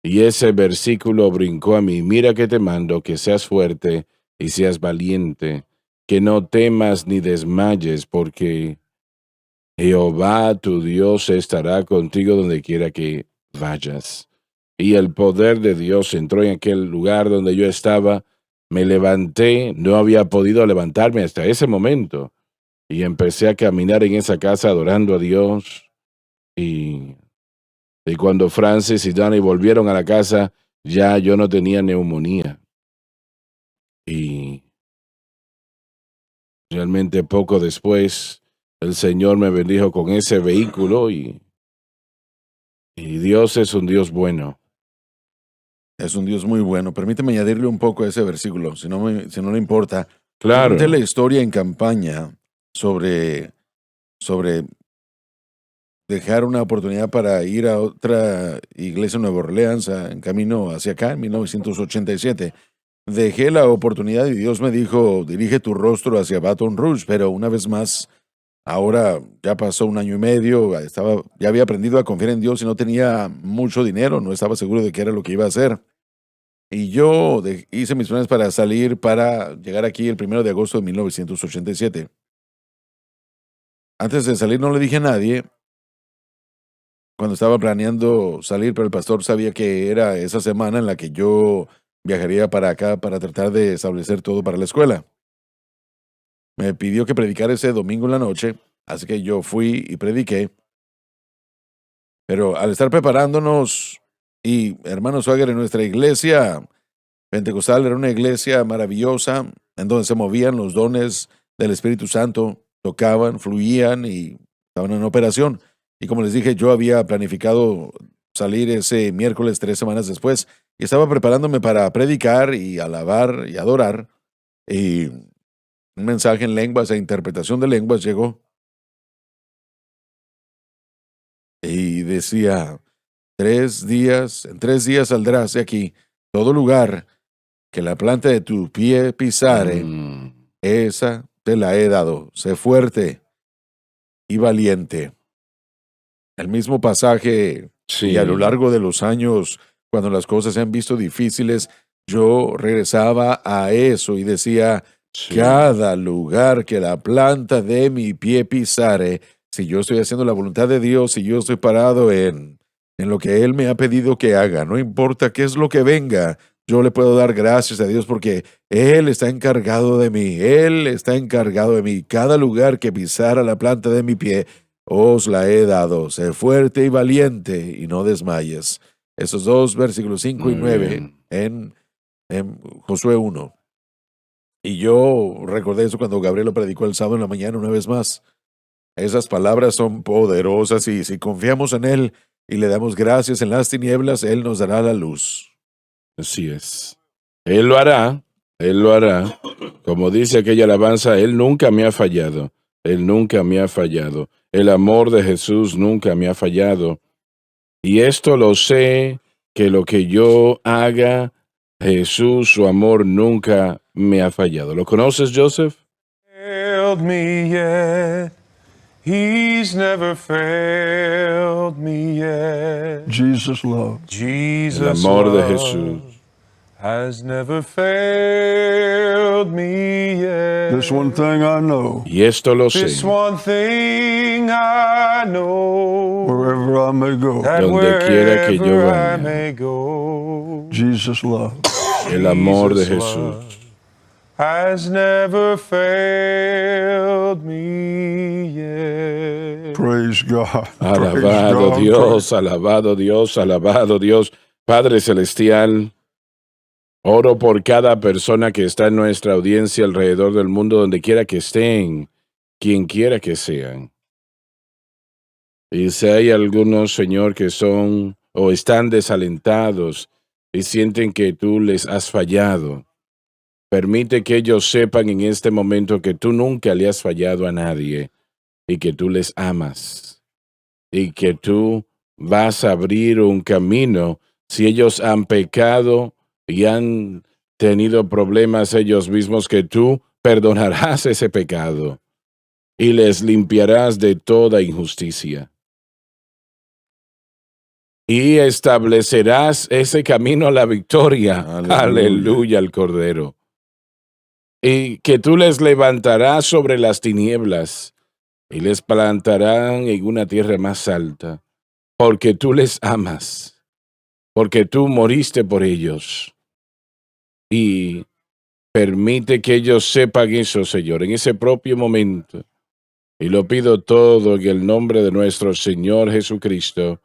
y ese versículo brincó a mí. Mira que te mando que seas fuerte y seas valiente, que no temas ni desmayes, porque Jehová tu Dios estará contigo donde quiera que vayas. Y el poder de Dios entró en aquel lugar donde yo estaba. Me levanté, no había podido levantarme hasta ese momento. Y empecé a caminar en esa casa adorando a Dios. Y, y cuando Francis y Danny volvieron a la casa, ya yo no tenía neumonía. Y realmente poco después, el Señor me bendijo con ese vehículo y Dios es un Dios bueno. Es un Dios muy bueno. Permíteme añadirle un poco a ese versículo, si no le importa. Yo conté la Claro, historia en campaña sobre dejar una oportunidad para ir a otra iglesia en Nueva Orleans en camino hacia acá, en 1987. Dejé la oportunidad y Dios me dijo, dirige tu rostro hacia Baton Rouge, pero una vez más, ahora ya pasó un año y medio, ya había aprendido a confiar en Dios y no tenía mucho dinero, no estaba seguro de qué era lo que iba a hacer. Y yo hice mis planes para salir, para llegar aquí el 1 de agosto de 1987. Antes de salir no le dije a nadie cuando estaba planeando salir, pero el pastor sabía que era esa semana en la que yo viajaría para acá para tratar de establecer todo para la escuela. Me pidió que predicara ese domingo en la noche, así que yo fui y prediqué, pero al estar preparándonos, y hermano Swagger, en nuestra iglesia pentecostal era una iglesia maravillosa, en donde se movían los dones del Espíritu Santo, tocaban, fluían y estaban en operación. Y como les dije, yo había planificado salir ese miércoles 3 semanas después y estaba preparándome para predicar y alabar y adorar. Y un mensaje en lenguas e interpretación de lenguas llegó y decía, en 3 días saldrás de aquí. Todo lugar que la planta de tu pie pisare, esa te la he dado. Sé fuerte y valiente. El mismo pasaje, Sí. y a lo largo de los años, cuando las cosas se han visto difíciles, yo regresaba a eso y decía, Sí. cada lugar que la planta de mi pie pisare, si yo estoy haciendo la voluntad de Dios, si yo estoy parado en lo que Él me ha pedido que haga, no importa qué es lo que venga, yo le puedo dar gracias a Dios porque Él está encargado de mí, Él está encargado de mí. Cada lugar que pisara la planta de mi pie, os la he dado. Sé fuerte y valiente y no desmayes. Esos dos versículos 5 y Muy 9 bien. en Josué 1. Y yo recordé eso cuando Gabriel lo predicó el sábado en la mañana una vez más. Esas palabras son poderosas y si confiamos en Él y le damos gracias en las tinieblas, Él nos dará la luz. Así es. Él lo hará. Él lo hará. Como dice aquella alabanza, Él nunca me ha fallado. Él nunca me ha fallado. El amor de Jesús nunca me ha fallado. Y esto lo sé, que lo que yo haga, Jesús, su amor nunca me ha fallado. ¿Lo conoces, Joseph? Failed me yet. He's never failed me yet. Jesus love. Jesus' El amor de love Jesús. has never failed me yet. This one thing I know, Y esto lo sé. This one thing I know, wherever I may go, that Donde quiera que yo wherever vaya. I may go, Jesus love. El amor de Jesus' Jesús. love has never failed me yet. Praise God. Praise Alabado God. Dios, alabado Dios, alabado Dios. Padre Celestial, oro por cada persona que está en nuestra audiencia alrededor del mundo, donde quiera que estén, quien quiera que sean. Y si hay algunos, Señor, que son o están desalentados y sienten que tú les has fallado, permite que ellos sepan en este momento que tú nunca le has fallado a nadie y que tú les amas y que tú vas a abrir un camino si ellos han pecado y han tenido problemas ellos mismos, que tú perdonarás ese pecado y les limpiarás de toda injusticia. Y establecerás ese camino a la victoria. Aleluya. Aleluya al Cordero. Y que tú les levantarás sobre las tinieblas y les plantarán en una tierra más alta, porque tú les amas, porque tú moriste por ellos. Y permite que ellos sepan eso, Señor, en ese propio momento. Y lo pido todo en el nombre de nuestro Señor Jesucristo,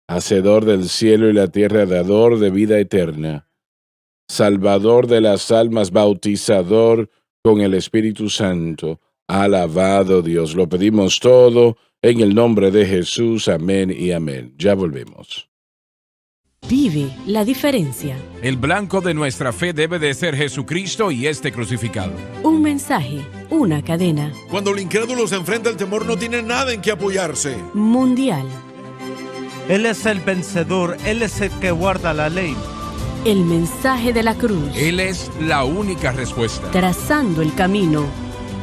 Hacedor del cielo y la tierra, dador de vida eterna, Salvador de las almas, bautizador con el Espíritu Santo. Alabado Dios. Lo pedimos todo en el nombre de Jesús. Amén y amén. Ya volvemos. Vive la diferencia. El blanco de nuestra fe debe de ser Jesucristo y este crucificado. Un mensaje, una cadena Cuando el incrédulo se enfrenta al temor, no tiene nada en que apoyarse. mundial. Él es el vencedor, Él es el que guarda la ley. El mensaje de la cruz, Él es la única respuesta. trazando el camino.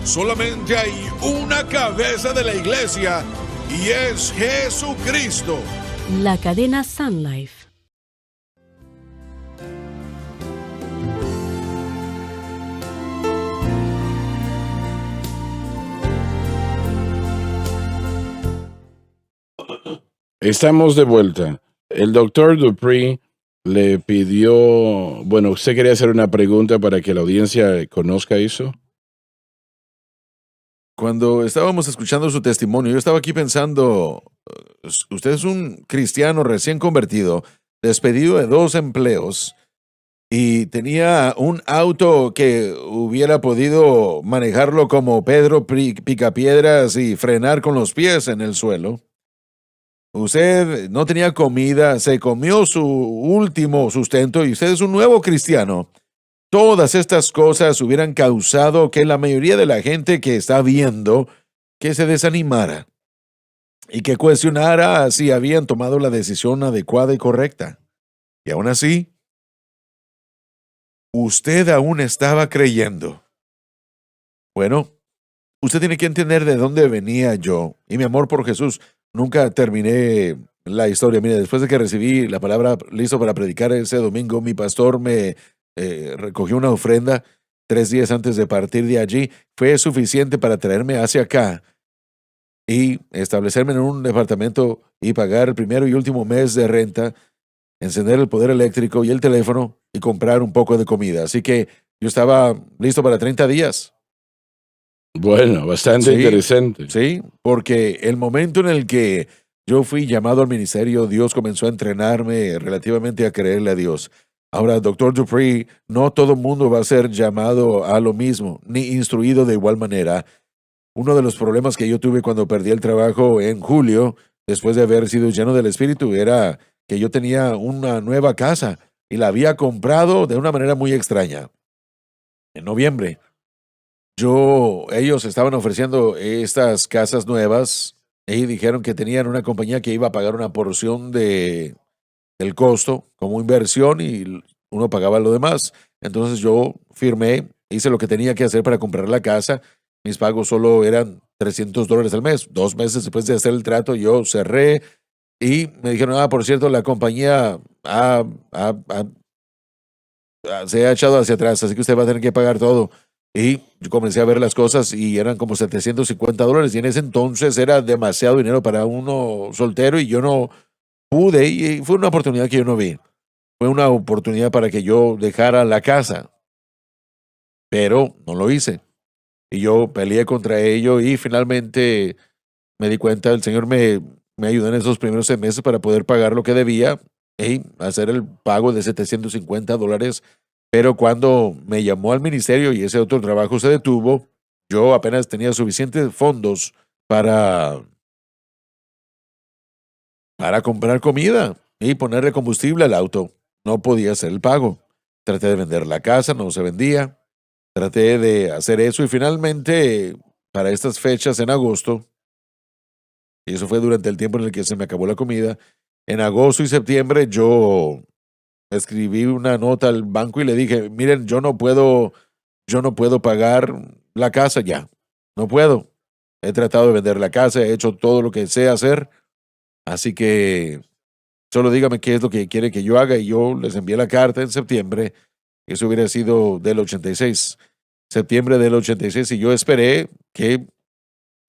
Solamente hay una cabeza de la iglesia y es Jesucristo. La cadena Sun Life. Estamos de vuelta. El doctor Dupree le pidió, bueno, usted quería hacer una pregunta para que la audiencia conozca eso. Cuando estábamos escuchando su testimonio, yo estaba aquí pensando, usted es un cristiano recién convertido, despedido de 2 empleos y tenía un auto que hubiera podido manejarlo como Pedro Picapiedras y frenar con los pies en el suelo. Usted no tenía comida, se comió su último sustento y usted es un nuevo cristiano. Todas estas cosas hubieran causado que la mayoría de la gente que está viendo que se desanimara. y que cuestionara si habían tomado la decisión adecuada y correcta. Y aún así, usted aún estaba creyendo. Bueno, usted tiene que entender de dónde venía yo y mi amor por Jesús. Nunca terminé la historia. Mire, después de que recibí la palabra listo para predicar ese domingo, mi pastor me recogió una ofrenda 3 días antes de partir de allí. Fue suficiente para traerme hacia acá y establecerme en un departamento y pagar el primero y último mes de renta, encender el poder eléctrico y el teléfono y comprar un poco de comida. Así que yo estaba listo para 30 días. Bueno, bastante Sí, interesante. Sí, porque el momento en el que yo fui llamado al ministerio, Dios comenzó a entrenarme relativamente a creerle a Dios. Ahora, doctor Dupree, no todo el mundo va a ser llamado a lo mismo, ni instruido de igual manera. Uno de los problemas que yo tuve cuando perdí el trabajo en julio, después de haber sido lleno del Espíritu, era que yo tenía una nueva casa y la había comprado de una manera muy extraña. En noviembre, ellos estaban ofreciendo estas casas nuevas y dijeron que tenían una compañía que iba a pagar una porción del costo como inversión y uno pagaba lo demás. Entonces yo firmé, hice lo que tenía que hacer para comprar la casa. Mis pagos solo eran $300 al mes. 2 meses después de hacer el trato, yo cerré y me dijeron, por cierto, la compañía se ha echado hacia atrás, así que usted va a tener que pagar todo. Y yo comencé a ver las cosas y eran como $750 y en ese entonces era demasiado dinero para uno soltero y yo no pude y fue una oportunidad que yo no vi. Fue una oportunidad para que yo dejara la casa, pero no lo hice. Y yo peleé contra ello y finalmente me di cuenta, el Señor me ayudó en esos primeros 6 meses para poder pagar lo que debía y hacer el pago de $750. Pero cuando me llamó al ministerio y ese otro trabajo se detuvo, yo apenas tenía suficientes fondos para comprar comida y ponerle combustible al auto. No podía hacer el pago. Traté de vender la casa, no se vendía. Traté de hacer eso y finalmente, para estas fechas en agosto, y eso fue durante el tiempo en el que se me acabó la comida, en agosto y septiembre yo escribí una nota al banco y le dije, miren, yo no puedo pagar la casa ya, no puedo. He tratado de vender la casa, he hecho todo lo que sé hacer, así que solo dígame qué es lo que quiere que yo haga y yo les envié la carta en septiembre. Eso hubiera sido del 86, septiembre del 86 y yo esperé que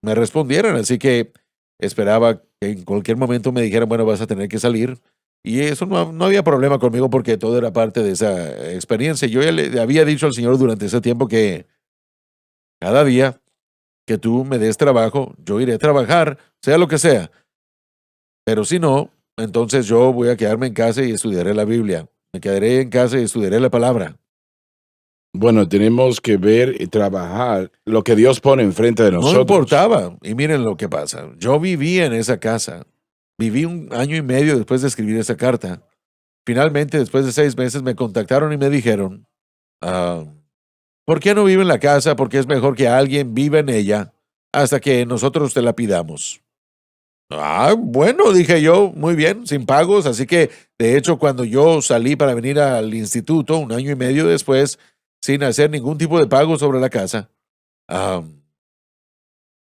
me respondieran, así que esperaba que en cualquier momento me dijeran, bueno, vas a tener que salir. Y eso no había problema conmigo porque todo era parte de esa experiencia. Yo ya le había dicho al Señor durante ese tiempo que cada día que tú me des trabajo, yo iré a trabajar, sea lo que sea. Pero si no, entonces yo voy a quedarme en casa y estudiaré la Biblia. Me quedaré en casa y estudiaré la palabra. Bueno, tenemos que ver y trabajar lo que Dios pone enfrente de nosotros. No importaba. Y miren lo que pasa. Yo vivía en esa casa. Viví 1 año y medio después de escribir esa carta. Finalmente, después de 6 meses, me contactaron y me dijeron, ¿por qué no vive en la casa? Porque es mejor que alguien viva en ella hasta que nosotros te la pidamos. Bueno, dije yo, muy bien, sin pagos. Así que, de hecho, cuando yo salí para venir al instituto, 1 año y medio después, sin hacer ningún tipo de pago sobre la casa,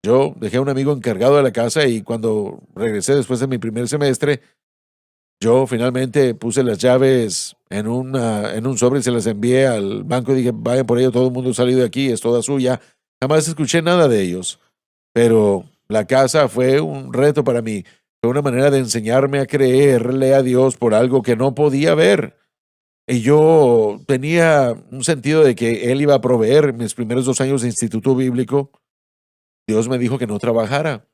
yo dejé a un amigo encargado de la casa y cuando regresé después de mi primer semestre, yo finalmente puse las llaves en un sobre y se las envié al banco y dije, vayan por ello, todo el mundo ha salido de aquí, es toda suya. Jamás escuché nada de ellos, pero la casa fue un reto para mí. Fue una manera de enseñarme a creerle a Dios por algo que no podía ver. Y yo tenía un sentido de que Él iba a proveer mis primeros 2 años de instituto bíblico. Dios me dijo que no trabajara.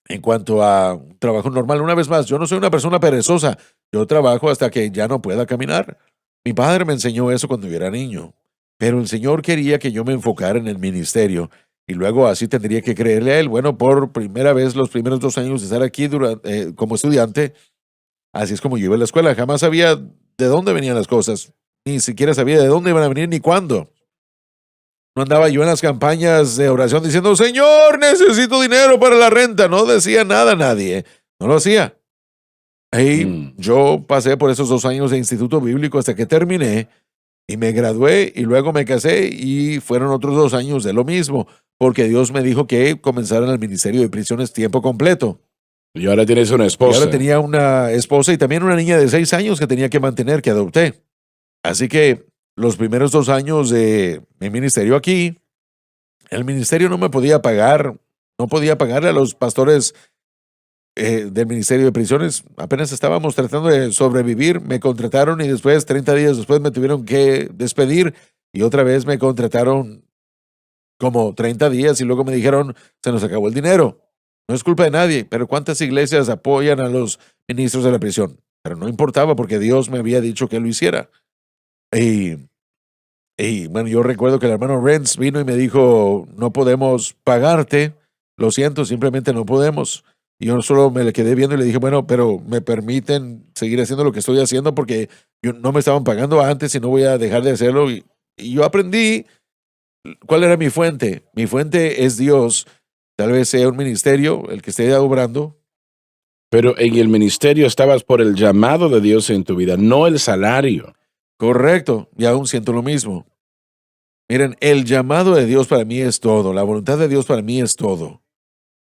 En cuanto a un trabajo normal, una vez más, yo no soy una persona perezosa. Yo trabajo hasta que ya no pueda caminar. Mi padre me enseñó eso cuando yo era niño. Pero el Señor quería que yo me enfocara en el ministerio. Y luego así tendría que creerle a Él. Bueno, por primera vez, los primeros 2 años de estar aquí como estudiante, así es como yo iba a la escuela. Jamás sabía de dónde venían las cosas. Ni siquiera sabía de dónde iban a venir ni cuándo. No andaba yo en las campañas de oración diciendo, Señor, necesito dinero para la renta. No decía nada a nadie. No lo hacía. Y yo pasé por esos 2 años de instituto bíblico hasta que terminé y me gradué y luego me casé y fueron otros 2 años de lo mismo, porque Dios me dijo que comenzara en el ministerio de prisiones tiempo completo. Y ahora tienes una Y esposa. ahora tenía una esposa y también una niña de 6 años que tenía que mantener, que adopté. Así que los primeros 2 años de mi ministerio aquí, el ministerio no me podía pagar, no podía pagarle a los pastores del Ministerio de Prisiones. Apenas estábamos tratando de sobrevivir, me contrataron y después, 30 días después, me tuvieron que despedir y otra vez me contrataron como 30 días y luego me dijeron, se nos acabó el dinero. No es culpa de nadie, pero ¿cuántas iglesias apoyan a los ministros de la prisión? Pero no importaba porque Dios me había dicho que lo hiciera. Y bueno, yo recuerdo que el hermano Renz vino y me dijo, no podemos pagarte, lo siento, simplemente no podemos. Y yo solo me le quedé viendo y le dije, bueno, pero me permiten seguir haciendo lo que estoy haciendo porque no me estaban pagando antes y no voy a dejar de hacerlo. Y yo aprendí cuál era mi fuente. Mi fuente es Dios. Tal vez sea un ministerio el que esté obrando. Pero en el ministerio estabas por el llamado de Dios en tu vida, no el salario. Correcto, y aún siento lo mismo. Miren, el llamado de Dios para mí es todo, la voluntad de Dios para mí es todo.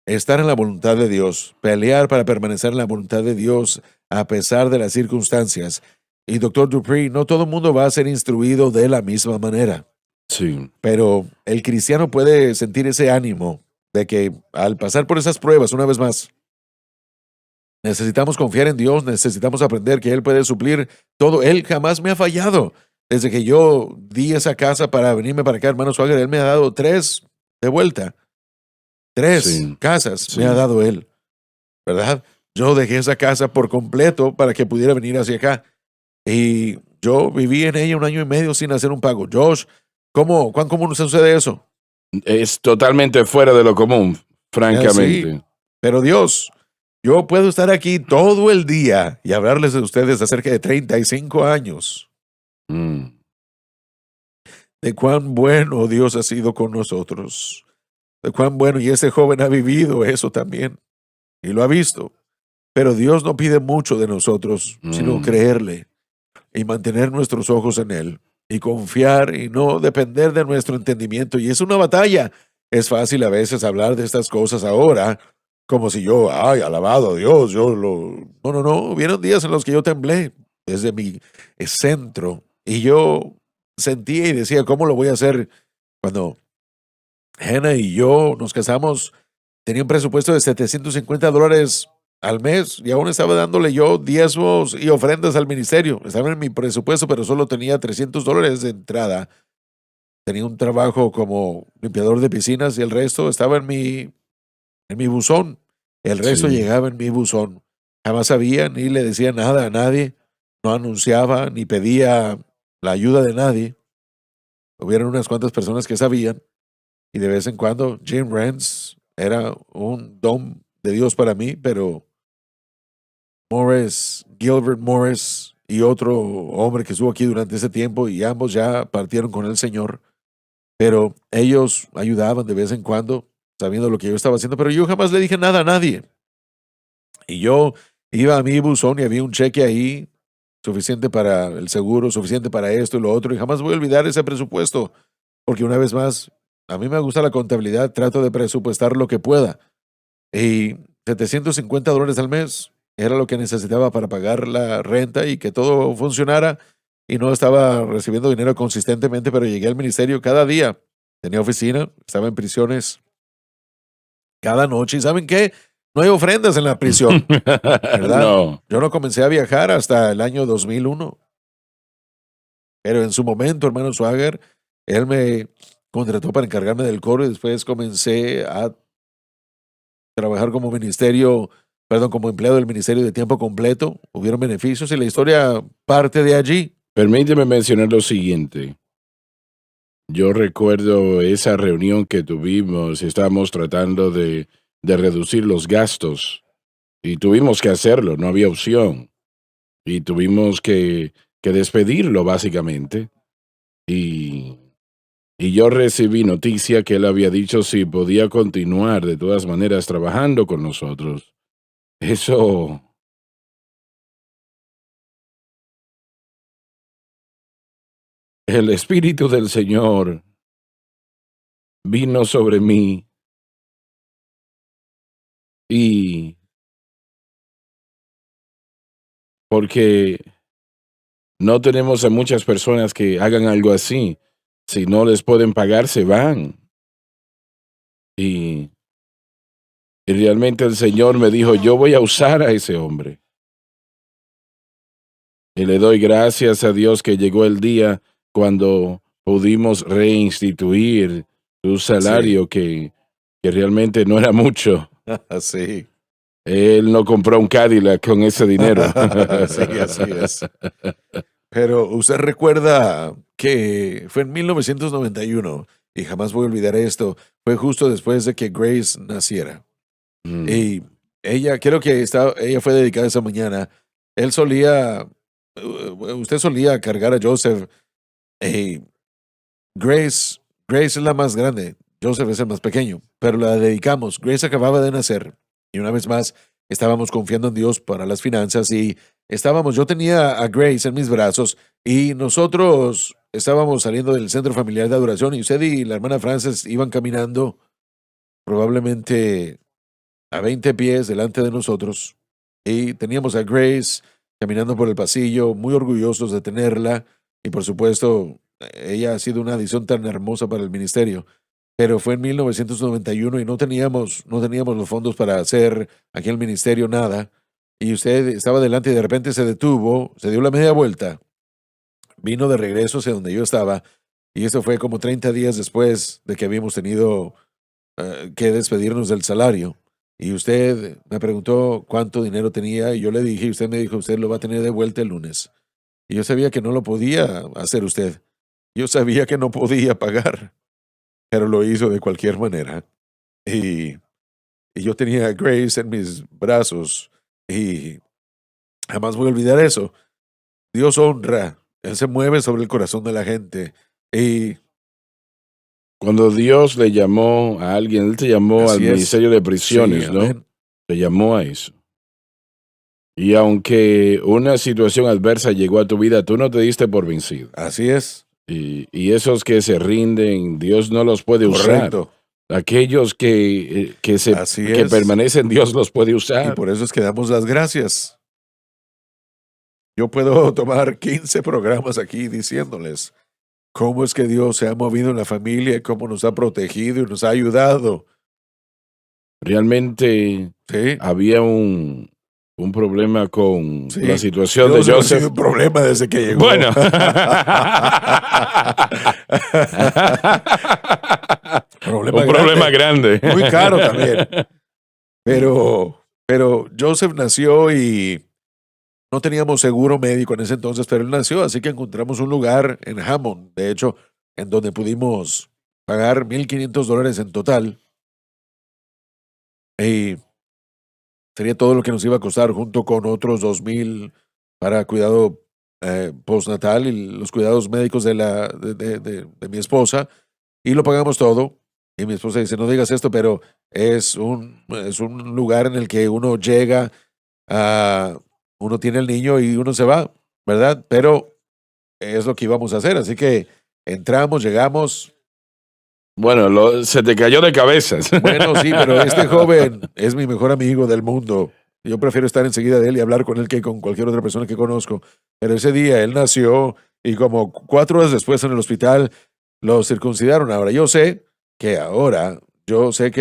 Estar en la voluntad de Dios, pelear para permanecer en la voluntad de Dios a pesar de las circunstancias. Y doctor Dupree, no todo el mundo va a ser instruido de la misma manera. Sí. Pero el cristiano puede sentir ese ánimo de que al pasar por esas pruebas, una vez más, necesitamos confiar en Dios, necesitamos aprender que Él puede suplir todo. Él jamás me ha fallado. Desde que yo di esa casa para venirme para acá, hermano Swagger, Él me ha dado 3 de vuelta. 3 Sí. casas Sí. me ha dado Él, ¿verdad? Yo dejé esa casa por completo para que pudiera venir hacia acá. Y yo viví en ella 1 año y medio sin hacer un pago. Josh, ¿cuán común sucede eso? Es totalmente fuera de lo común, francamente. Sí. Pero Dios, yo puedo estar aquí todo el día y hablarles a ustedes acerca de 35 años. Mm. De cuán bueno Dios ha sido con nosotros. De cuán bueno, y ese joven ha vivido eso también. Y lo ha visto. Pero Dios no pide mucho de nosotros, sino creerle y mantener nuestros ojos en Él y confiar y no depender de nuestro entendimiento. Y es una batalla. Es fácil a veces hablar de estas cosas ahora, como si yo, alabado a Dios, No. Hubieron días en los que yo temblé desde mi centro y yo sentía y decía, ¿cómo lo voy a hacer? Cuando Hannah y yo nos casamos, tenía un presupuesto de $750 al mes y aún estaba dándole yo diezmos y ofrendas al ministerio. Estaba en mi presupuesto, pero solo tenía $300 de entrada. Tenía un trabajo como limpiador de piscinas y el resto estaba en mi buzón. El resto Sí. llegaba en mi buzón. Jamás sabía ni le decía nada a nadie. No anunciaba ni pedía la ayuda de nadie. Hubieron unas cuantas personas que sabían y de vez en cuando Jim Renz era un don de Dios para mí, pero Gilbert Morris y otro hombre que estuvo aquí durante ese tiempo y ambos ya partieron con el Señor, pero ellos ayudaban de vez en cuando sabiendo lo que yo estaba haciendo, pero yo jamás le dije nada a nadie. Y yo iba a mi buzón y había un cheque ahí suficiente para el seguro, suficiente para esto y lo otro, y jamás voy a olvidar ese presupuesto, porque una vez más, a mí me gusta la contabilidad, trato de presupuestar lo que pueda. Y $750 al mes era lo que necesitaba para pagar la renta y que todo funcionara. Y no estaba recibiendo dinero consistentemente, pero llegué al ministerio cada día. Tenía oficina, estaba en prisiones cada noche. ¿Y saben qué? No hay ofrendas en la prisión, ¿verdad? No. Yo no comencé a viajar hasta el año 2001. Pero en su momento, hermano Swagger, él me contrató para encargarme del coro y después comencé a trabajar como como empleado del ministerio de tiempo completo. Hubieron beneficios y la historia parte de allí. Permíteme mencionar lo siguiente. Yo recuerdo esa reunión que tuvimos y estábamos tratando de reducir los gastos y tuvimos que hacerlo, no había opción. Y tuvimos que despedirlo básicamente. Y Y yo recibí noticia que él había dicho si podía continuar de todas maneras trabajando con nosotros. Eso, el Espíritu del Señor vino sobre mí y porque no tenemos a muchas personas que hagan algo así. Si no les pueden pagar, se van. Y, y realmente el Señor me dijo, yo voy a usar a ese hombre. Y le doy gracias a Dios que llegó el día cuando pudimos reinstituir su salario, que realmente no era mucho. Sí. Él no compró un Cadillac con ese dinero. Sí, así es. Pero usted recuerda que fue en 1991, y jamás voy a olvidar esto, fue justo después de que Grace naciera. Mm. Y ella, creo que ella fue dedicada esa mañana. Usted solía cargar a Joseph. Y Grace es la más grande, Joseph es el más pequeño, pero la dedicamos. Grace acababa de nacer y una vez más estábamos confiando en Dios para las finanzas y yo tenía a Grace en mis brazos y nosotros estábamos saliendo del centro familiar de adoración y usted y la hermana Frances iban caminando probablemente a 20 pies delante de nosotros y teníamos a Grace caminando por el pasillo, muy orgullosos de tenerla y por supuesto ella ha sido una adición tan hermosa para el ministerio, pero fue en 1991 y no teníamos los fondos para hacer aquí en el ministerio nada y usted estaba delante y de repente se detuvo, se dio la media vuelta, vino de regreso hacia donde yo estaba y esto fue como 30 días después de que habíamos tenido que despedirnos del salario. Y usted me preguntó cuánto dinero tenía y yo le dije, y usted me dijo, usted lo va a tener de vuelta el lunes. Y yo sabía que no lo podía hacer usted. Yo sabía que no podía pagar, pero lo hizo de cualquier manera. Y yo tenía a Grace en mis brazos y jamás voy a olvidar eso. Dios honra, Él se mueve sobre el corazón de la gente. Y Cuando Dios le llamó a alguien, Él te llamó al así es. Ministerio de Prisiones, Sí, ¿no? amén. Te llamó a eso. Y aunque una situación adversa llegó a tu vida, tú no te diste por vencido. Así es. Y esos que se rinden, Dios no los puede usar. Correcto. Aquellos que Así que es. permanecen, Dios los puede Y usar. por eso es que damos las gracias. Yo puedo tomar 15 programas aquí diciéndoles cómo es que Dios se ha movido en la familia, cómo nos ha protegido y nos ha ayudado. Realmente Sí. había un problema con Sí. la situación Dios de no ha Joseph. sido un problema desde que llegó. Bueno. Un problema grande. Muy caro también. Pero Joseph nació y no teníamos seguro médico en ese entonces, pero él nació, así que encontramos un lugar en Hammond, de hecho, en donde pudimos pagar $1,500 en total. Y sería todo lo que nos iba a costar, junto con otros $2,000 para cuidado postnatal y los cuidados médicos de mi esposa. Y lo pagamos todo. Y mi esposa dice, no digas esto, pero es un lugar en el que uno llega, uno tiene el niño y uno se va, ¿verdad? Pero es lo que íbamos a hacer. Así que entramos, llegamos. Bueno, se te cayó de cabezas. Bueno, sí, pero este joven es mi mejor amigo del mundo. Yo prefiero estar enseguida de él y hablar con él que con cualquier otra persona que conozco. Pero ese día él nació y como 4 horas después en el hospital lo circuncidaron. Ahora, yo sé que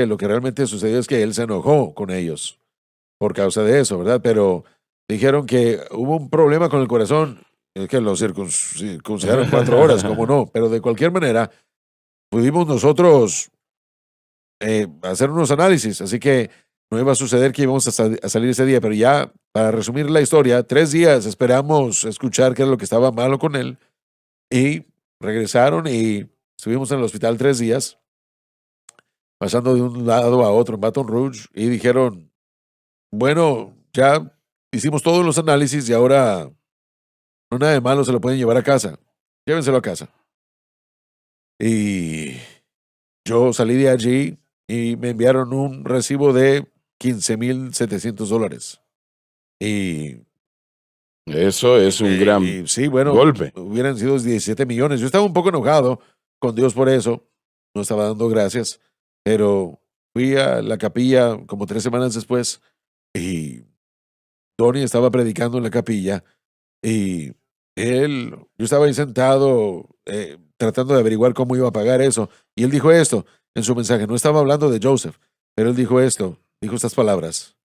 lo que realmente sucedió es que él se enojó con ellos por causa de eso, ¿verdad? Pero dijeron que hubo un problema con el corazón. Es que lo circuncidaron 4 horas, ¿cómo no? Pero de cualquier manera, pudimos nosotros hacer unos análisis, así que no iba a suceder que íbamos a salir ese día, pero ya, para resumir la historia, 3 días esperamos escuchar qué era lo que estaba malo con él y regresaron y estuvimos en el hospital 3 días, pasando de un lado a otro en Baton Rouge y dijeron, bueno, ya hicimos todos los análisis y ahora no nada de malo, se lo pueden llevar a casa, llévenselo a casa. Y yo salí de allí y me enviaron un recibo de $15,700. Y Eso es un gran y sí, bueno, golpe. hubieran sido 17 millones. Yo estaba un poco enojado con Dios por eso. No estaba dando gracias. Pero fui a la capilla como 3 semanas después y Tony estaba predicando en la capilla y yo estaba ahí sentado tratando de averiguar cómo iba a pagar eso. Y él dijo esto en su mensaje. No estaba hablando de Joseph, pero él dijo estas palabras.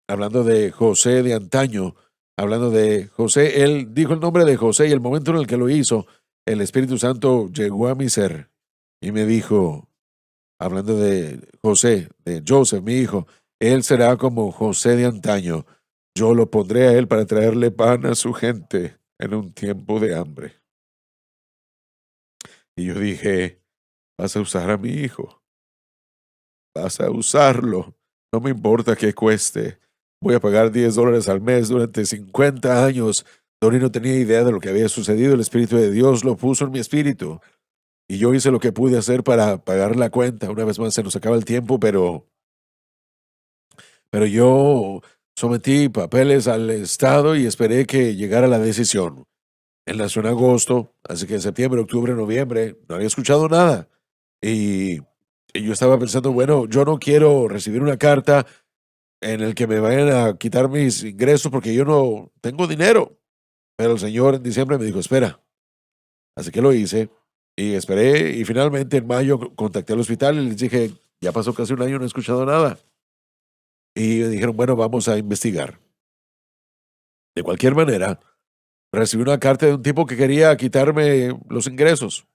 Hablando de José de antaño, hablando de José, él dijo el nombre de José y el momento en el que lo hizo, el Espíritu Santo llegó a mi ser y me dijo, hablando de José, de Joseph, mi hijo, él será como José de antaño. Yo lo pondré a él para traerle pan a su gente en un tiempo de hambre. Y yo dije, vas a usar a mi hijo. Vas a usarlo. No me importa que cueste. Voy a pagar $10 al mes durante 50 años. Tony no tenía idea de lo que había sucedido. El Espíritu de Dios lo puso en mi espíritu. Y yo hice lo que pude hacer para pagar la cuenta. Una vez más se nos acaba el tiempo, pero yo sometí papeles al Estado y esperé que llegara la decisión. Él nació en agosto, así que en septiembre, octubre, noviembre, no había escuchado nada. Y yo estaba pensando, bueno, yo no quiero recibir una carta en el que me vayan a quitar mis ingresos porque yo no tengo dinero. Pero el Señor en diciembre me dijo, espera. Así que lo hice y esperé y finalmente en mayo contacté al hospital y les dije, ya pasó casi un año, no he escuchado nada. Y me dijeron, bueno, vamos a investigar. De cualquier manera, recibí una carta de un tipo que quería quitarme los ingresos.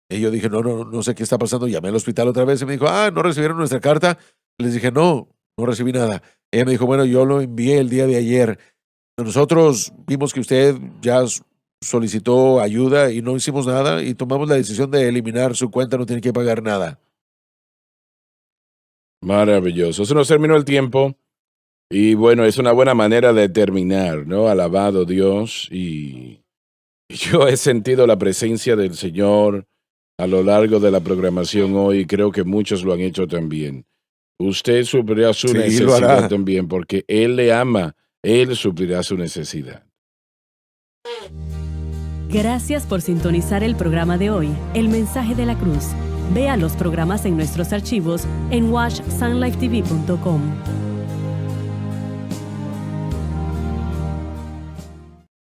Y yo dije, no sé qué está pasando. Llamé al hospital otra vez y me dijo, ¿no recibieron nuestra carta? Les dije, no recibí nada. Ella me dijo, bueno, yo lo envié el día de ayer. Nosotros vimos que usted ya solicitó ayuda y no hicimos nada y tomamos la decisión de eliminar su cuenta, no tiene que pagar nada. Maravilloso. Se nos terminó el tiempo. Y bueno, es una buena manera de terminar, ¿no? Alabado Dios. Y yo he sentido la presencia del Señor a lo largo de la programación hoy. Creo que muchos lo han hecho también. Usted suplirá su necesidad también porque Él le ama. Él suplirá su necesidad. Gracias por sintonizar el programa de hoy, El Mensaje de la Cruz. Vea los programas en nuestros archivos en washsunlifetv.com.